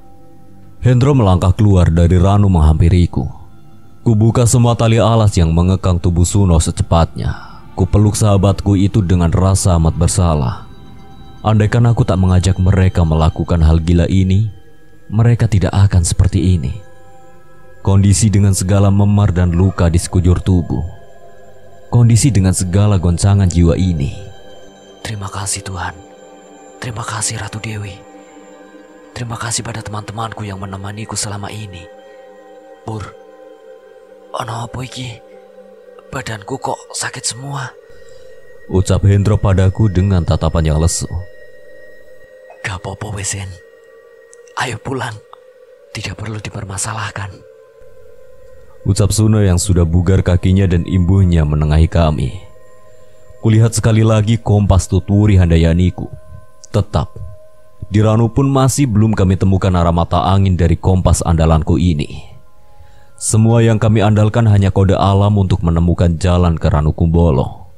Hendro melangkah keluar dari Ranu menghampiriku. Kubuka semua tali alas yang mengekang tubuh Suno secepatnya. Kupeluk sahabatku itu dengan rasa amat bersalah. Andaikan aku tak mengajak mereka melakukan hal gila ini, mereka tidak akan seperti ini. Kondisi dengan segala memar dan luka di sekujur tubuh. Kondisi dengan segala goncangan jiwa ini. Terima kasih Tuhan. Terima kasih Ratu Dewi. Terima kasih pada teman-temanku yang menemaniku selama ini. Pur, ono apa iki? Badanku kok sakit semua, ucap Hendro padaku dengan tatapan yang lesu. Gak apa-apa Wesen. Ayo pulang. Tidak perlu dipermasalahkan, ucap Suno yang sudah bugar kakinya dan imbuhnya menengahi kami. Kulihat sekali lagi kompas tuturi handayaniku. Tetap, di Ranu pun masih belum kami temukan arah mata angin dari kompas andalanku ini. Semua yang kami andalkan hanya kode alam untuk menemukan jalan ke Ranu Kumbolo.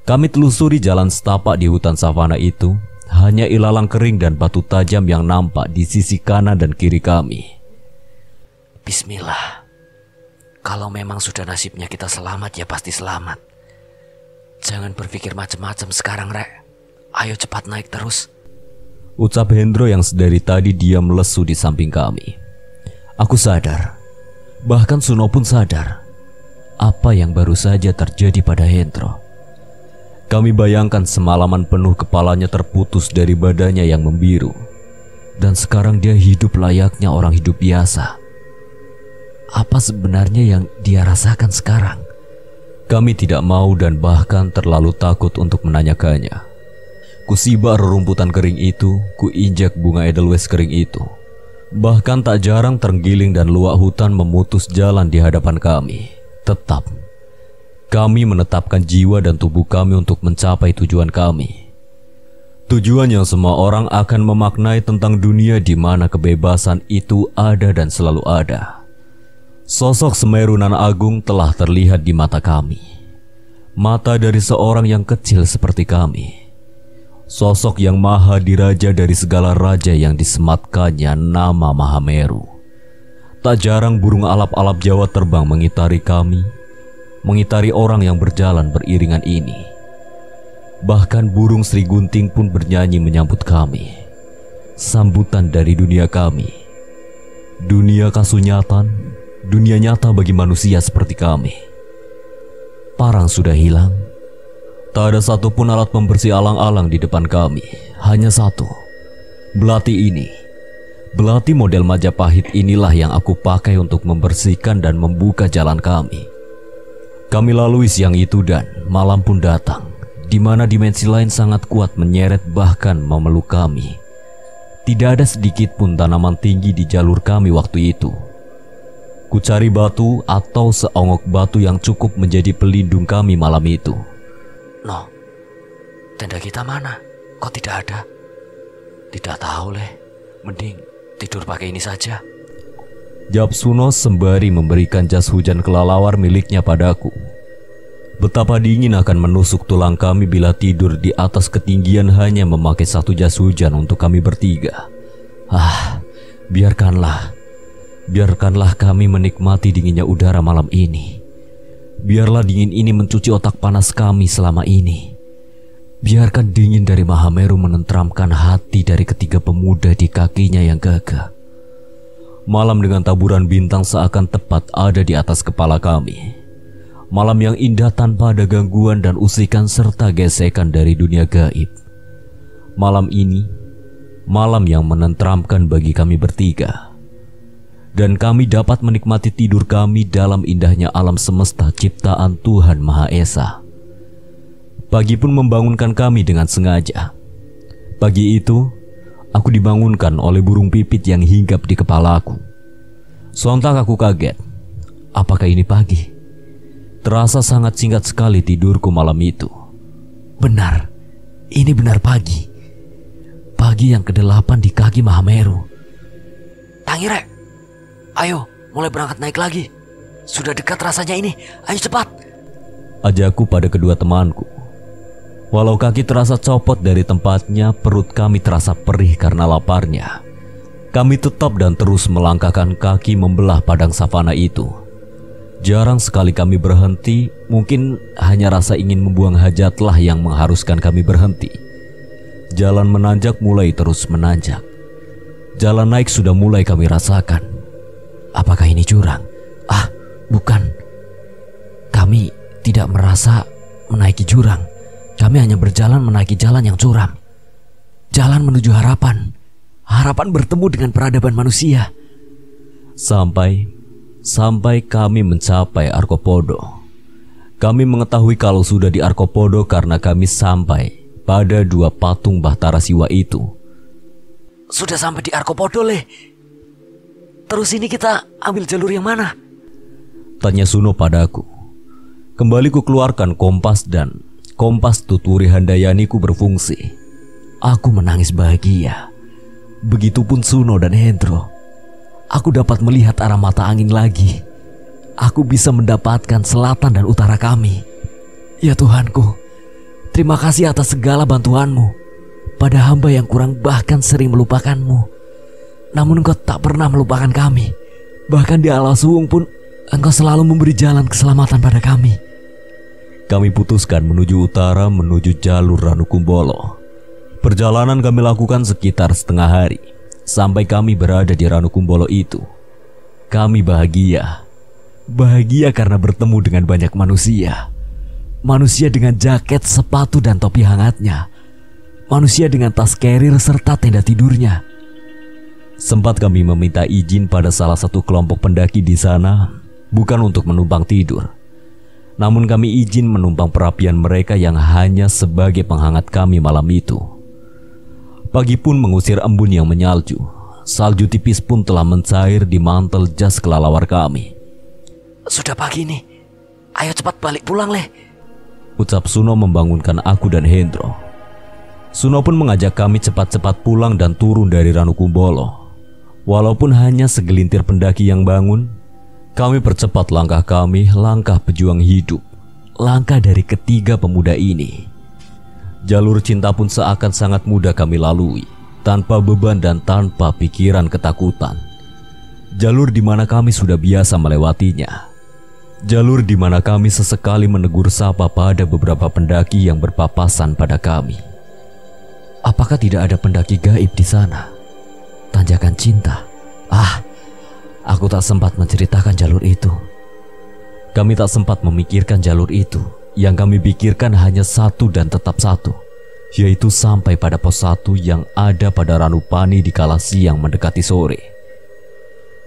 Kami telusuri jalan setapak di hutan savana itu. Hanya ilalang kering dan batu tajam yang nampak di sisi kanan dan kiri kami. Bismillah. Kalau memang sudah nasibnya kita selamat, ya pasti selamat. Jangan berpikir macam-macam sekarang, Rek. Ayo cepat naik terus, ucap Hendro yang sedari tadi diam lesu di samping kami. Aku sadar, bahkan Suno pun sadar, apa yang baru saja terjadi pada Hendro. Kami bayangkan semalaman penuh kepalanya terputus dari badannya yang membiru, dan sekarang dia hidup layaknya orang hidup biasa. Apa sebenarnya yang dia rasakan sekarang? Kami tidak mau dan bahkan terlalu takut untuk menanyakannya. Kusibak rerumputan kering itu, kuinjak bunga edelweiss kering itu. Bahkan tak jarang terenggiling dan luak hutan memutus jalan di hadapan kami. Tetap, kami menetapkan jiwa dan tubuh kami untuk mencapai tujuan kami. Tujuan yang semua orang akan memaknai tentang dunia di mana kebebasan itu ada dan selalu ada. Sosok Semeru Nan Agung telah terlihat di mata kami. Mata dari seorang yang kecil seperti kami. Sosok yang maha diraja dari segala raja yang disematkannya nama Mahameru. Tak jarang burung alap-alap Jawa terbang mengitari kami, mengitari orang yang berjalan beriringan ini. Bahkan burung Sri Gunting pun bernyanyi menyambut kami. Sambutan dari dunia kami. Dunia kasunyatan, dunia nyata bagi manusia seperti kami. Parang sudah hilang. Tak ada satupun alat pembersih alang-alang di depan kami. Hanya satu, belati ini. Belati model Majapahit inilah yang aku pakai untuk membersihkan dan membuka jalan kami. Kami lalui siang itu dan malam pun datang, di mana dimensi lain sangat kuat menyeret bahkan memeluk kami. Tidak ada sedikit pun tanaman tinggi di jalur kami waktu itu. Kucari batu atau seonggok batu yang cukup menjadi pelindung kami malam itu. No, tenda kita mana? Kok tidak ada? Tidak tahu leh, mending tidur pakai ini saja, jawab Suno sembari memberikan jas hujan kelelawar miliknya padaku. Betapa dingin akan menusuk tulang kami bila tidur di atas ketinggian hanya memakai satu jas hujan untuk kami bertiga. Biarkanlah kami menikmati dinginnya udara malam ini. Biarlah dingin ini mencuci otak panas kami selama ini. Biarkan dingin dari Mahameru menenteramkan hati dari ketiga pemuda di kakinya yang gagah. Malam dengan taburan bintang seakan tepat ada di atas kepala kami. Malam yang indah tanpa ada gangguan dan usikan serta gesekan dari dunia gaib. Malam ini, malam yang menenteramkan bagi kami bertiga. Dan kami dapat menikmati tidur kami dalam indahnya alam semesta ciptaan Tuhan Maha Esa. Pagi pun membangunkan kami dengan sengaja. Pagi itu, aku dibangunkan oleh burung pipit yang hinggap di kepalaku. Sontak aku kaget. Apakah ini pagi? Terasa sangat singkat sekali tidurku malam itu. Benar, ini benar pagi. Pagi yang ke-8 di kaki Mahameru. Tangire, ayo mulai berangkat naik lagi. Sudah dekat rasanya ini, ayo cepat. Ajakku pada kedua temanku. Walau kaki terasa copot dari tempatnya, perut kami terasa perih karena laparnya. Kami tetap dan terus melangkahkan kaki membelah padang savana itu. Jarang sekali kami berhenti, mungkin hanya rasa ingin membuang hajatlah yang mengharuskan kami berhenti. Jalan menanjak mulai terus menanjak. Jalan naik sudah mulai kami rasakan. Apakah ini jurang? Ah, bukan. Kami tidak merasa menaiki jurang. Kami hanya berjalan menaiki jalan yang curam. Jalan menuju harapan. Harapan bertemu dengan peradaban manusia. Sampai kami mencapai Arkopodo. Kami mengetahui kalau sudah di Arkopodo karena kami sampai pada 2 patung Bahtara Siwa itu. Sudah sampai di Arkopodo, Le. Terus ini kita ambil jalur yang mana? Tanya Suno padaku. Kembali ku keluarkan kompas dan kompas tuturi Handayaniku berfungsi. Aku menangis bahagia. Begitupun Suno dan Hendro. Aku dapat melihat arah mata angin lagi. Aku bisa mendapatkan selatan dan utara kami. Ya Tuhanku, terima kasih atas segala bantuanmu pada hamba yang kurang bahkan sering melupakanmu. Namun engkau tak pernah melupakan kami. Bahkan di alam suwung pun engkau selalu memberi jalan keselamatan pada kami. Kami putuskan menuju utara, menuju jalur Ranukumbolo. Perjalanan kami lakukan sekitar setengah hari. Sampai kami berada di Ranukumbolo itu. Kami bahagia. Bahagia karena bertemu dengan banyak manusia. Manusia dengan jaket, sepatu, dan topi hangatnya. Manusia dengan tas carrier serta tenda tidurnya. Sempat kami meminta izin pada salah satu kelompok pendaki di sana, bukan untuk menumpang tidur. Namun kami izin menumpang perapian mereka yang hanya sebagai penghangat kami malam itu. Pagi pun mengusir embun yang menyalju. Salju tipis pun telah mencair di mantel jas kelalawar kami. Sudah pagi nih, ayo cepat balik pulang, Le. Ucap Suno membangunkan aku dan Hendro. Suno pun mengajak kami cepat-cepat pulang dan turun dari Ranukumbolo. Walaupun hanya segelintir pendaki yang bangun, kami percepat langkah kami, langkah pejuang hidup, langkah dari ketiga pemuda ini. Jalur cinta pun seakan sangat mudah kami lalui, tanpa beban dan tanpa pikiran ketakutan. Jalur di mana kami sudah biasa melewatinya. Jalur di mana kami sesekali menegur sapa pada beberapa pendaki yang berpapasan pada kami. Apakah tidak ada pendaki gaib di sana? Tanjakan cinta. Aku tak sempat menceritakan jalur itu. Kami tak sempat memikirkan jalur itu. Yang kami pikirkan hanya satu dan tetap satu, yaitu sampai pada pos 1 yang ada pada Ranupani di kala siang mendekati sore.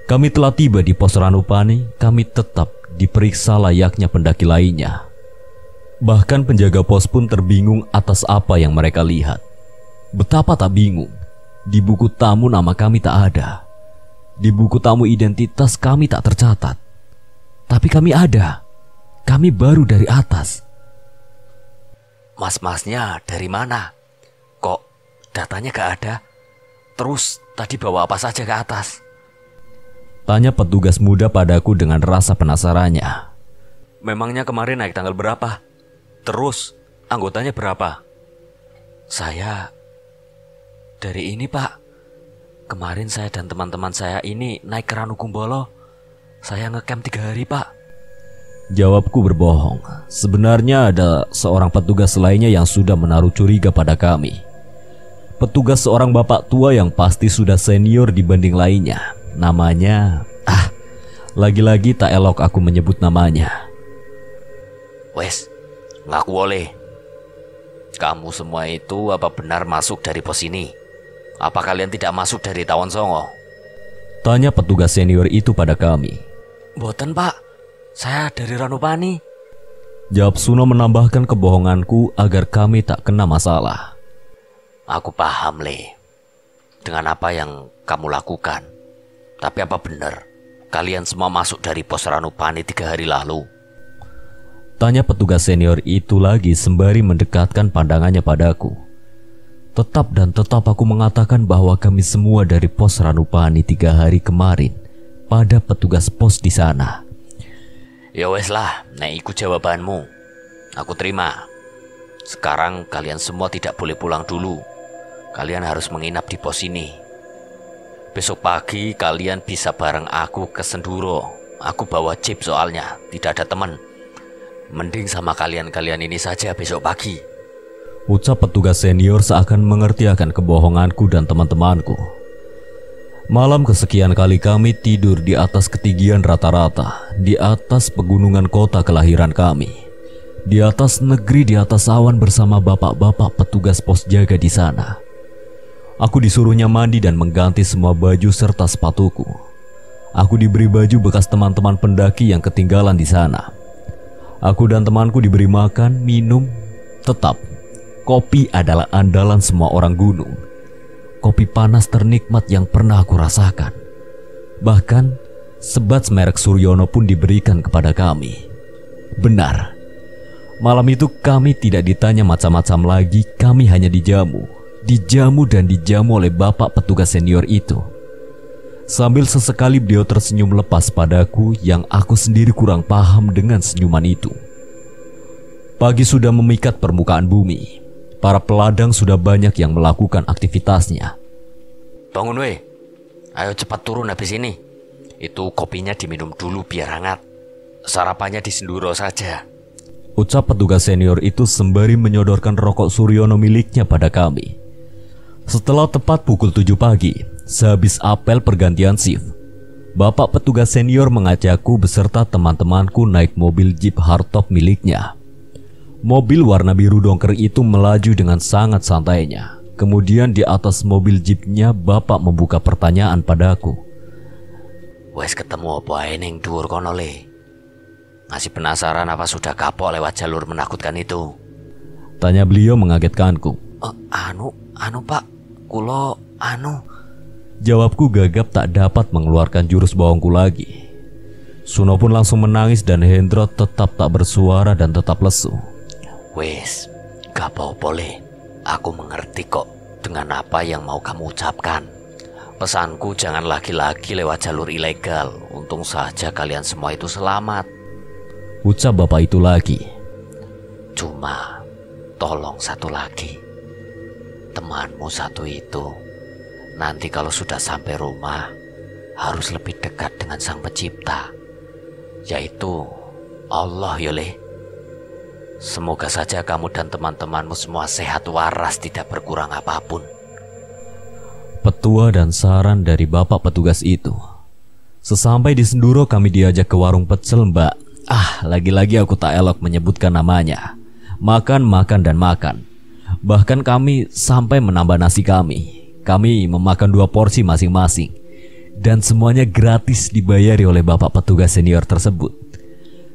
Kami telah tiba di pos Ranupani. Kami tetap diperiksa layaknya pendaki lainnya. Bahkan penjaga pos pun terbingung atas apa yang mereka lihat. Betapa tak bingung. Di buku tamu nama kami tak ada. Di buku tamu identitas kami tak tercatat. Tapi kami ada. Kami baru dari atas. Mas-masnya dari mana? Kok datanya gak ada? Terus tadi bawa apa saja ke atas? Tanya petugas muda padaku dengan rasa penasarannya. Memangnya kemarin naik tanggal berapa? Terus anggotanya berapa? Saya dari ini, Pak. Kemarin saya dan teman-teman saya ini naik ke Ranukumbolo. Saya ngecamp 3 hari, Pak. Jawabku berbohong. Sebenarnya ada seorang petugas lainnya yang sudah menaruh curiga pada kami. Petugas seorang bapak tua yang pasti sudah senior dibanding lainnya. Namanya, lagi-lagi tak elok aku menyebut namanya. Wes, ngaku oleh. Kamu semua itu apa benar masuk dari pos ini? Apa kalian tidak masuk dari Tawon Songo? Tanya petugas senior itu pada kami. Boten, Pak. Saya dari Ranupani. Jawab Suno menambahkan kebohonganku agar kami tak kena masalah. Aku paham, Le. dengan apa yang kamu lakukan. Tapi apa benar kalian semua masuk dari pos Ranupani 3 hari lalu? Tanya petugas senior itu lagi sembari mendekatkan pandangannya padaku. Tetap dan tetap aku mengatakan bahwa kami semua dari pos Ranupani 3 hari kemarin pada petugas pos di sana. Ya wes lah, nek iku jawabanmu. Aku terima. Sekarang kalian semua tidak boleh pulang dulu. Kalian harus menginap di pos ini. Besok pagi kalian bisa bareng aku ke Senduro. Aku bawa jeep soalnya, tidak ada teman. Mending sama kalian-kalian ini saja besok pagi. Ucap petugas senior seakan mengerti akan kebohonganku dan teman-temanku. Malam kesekian kali kami tidur di atas ketinggian rata-rata, di atas pegunungan kota kelahiran kami, di atas negeri, di atas awan bersama bapak-bapak petugas pos jaga di sana. Aku disuruhnya mandi dan mengganti semua baju serta sepatuku. Aku diberi baju bekas teman-teman pendaki yang ketinggalan di sana. Aku dan temanku diberi makan, minum. Tetap, kopi adalah andalan semua orang gunung. Kopi panas ternikmat yang pernah aku rasakan. Bahkan, sebat merek Suryono pun diberikan kepada kami. Benar, malam itu kami tidak ditanya macam-macam lagi, kami hanya dijamu dan dijamu oleh bapak petugas senior itu. Sambil sesekali beliau tersenyum lepas padaku yang aku sendiri kurang paham dengan senyuman itu. Pagi sudah memikat permukaan bumi. Para peladang sudah banyak yang melakukan aktivitasnya. Bangun weh, ayo cepat turun habis ini. Itu kopinya diminum dulu biar hangat. Sarapannya di Senduro saja. Ucap petugas senior itu sembari menyodorkan rokok Suryono miliknya pada kami. Setelah tepat pukul 7 pagi, sehabis apel pergantian shift, bapak petugas senior mengajakku beserta teman-temanku naik mobil jeep hardtop miliknya. Mobil warna biru dongker itu melaju dengan sangat santainya. Kemudian di atas mobil jeepnya bapak membuka pertanyaan padaku. Wes ketemu apa ae ning dhuwur kono le? Masih penasaran apa sudah kapok lewat jalur menakutkan itu? Tanya beliau mengagetkanku. Anu pak, kulo Jawabku gagap tak dapat mengeluarkan jurus bohongku lagi. Suno pun langsung menangis dan Hendro tetap tak bersuara dan tetap lesu. Wes, gak apa-apa le. Aku mengerti kok dengan apa yang mau kamu ucapkan. Pesanku jangan lagi-lagi lewat jalur ilegal. Untung saja kalian semua itu selamat. Ucap bapak itu lagi. Cuma tolong satu lagi. Temanmu satu itu nanti kalau sudah sampai rumah harus lebih dekat dengan Sang Pencipta, yaitu Allah ya le. Semoga saja kamu dan teman-temanmu semua sehat waras, tidak berkurang apapun. Petua dan saran dari bapak petugas itu. Sesampai di Senduro kami diajak ke warung pecel mbak. Lagi-lagi aku tak elok menyebutkan namanya. Makan dan makan. Bahkan kami sampai menambah nasi kami. Kami memakan 2 porsi masing-masing. Dan semuanya gratis dibayari oleh bapak petugas senior tersebut.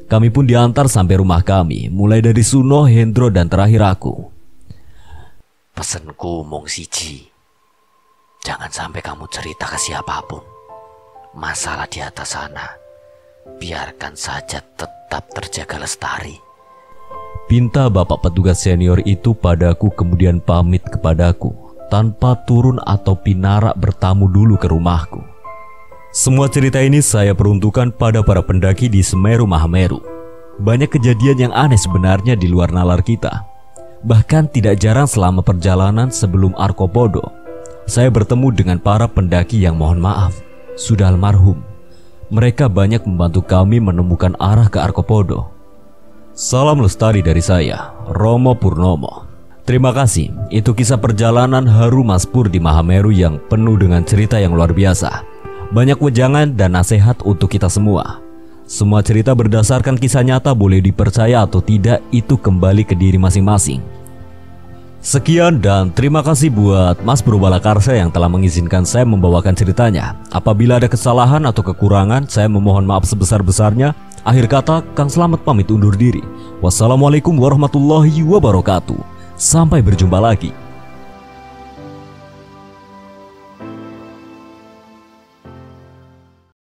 Kami pun diantar sampai rumah kami, mulai dari Suno, Hendro, dan terakhir aku. Pesenku mung siji. Jangan sampai kamu cerita ke siapapun masalah di atas sana. Biarkan saja tetap terjaga lestari. Pinta bapak petugas senior itu padaku, kemudian pamit kepadaku tanpa turun atau pinarak bertamu dulu ke rumahku. Semua cerita ini saya peruntukkan pada para pendaki di Semeru Mahameru. Banyak kejadian yang aneh sebenarnya di luar nalar kita. Bahkan tidak jarang selama perjalanan sebelum Arkopodo, saya bertemu dengan para pendaki yang mohon maaf sudah almarhum. Mereka banyak membantu kami menemukan arah ke Arkopodo. Salam lestari dari saya, Romo Purnomo. Terima kasih, itu kisah perjalanan haru Mas Pur di Mahameru yang penuh dengan cerita yang luar biasa. Banyak wejangan dan nasihat untuk kita semua. Semua cerita berdasarkan kisah nyata, boleh dipercaya atau tidak, itu kembali ke diri masing-masing. Sekian dan terima kasih buat Mas Purbalakarsa yang telah mengizinkan saya membawakan ceritanya. Apabila ada kesalahan atau kekurangan, saya memohon maaf sebesar-besarnya. Akhir kata, Kang Slamet pamit undur diri. Wassalamualaikum warahmatullahi wabarakatuh. Sampai berjumpa lagi.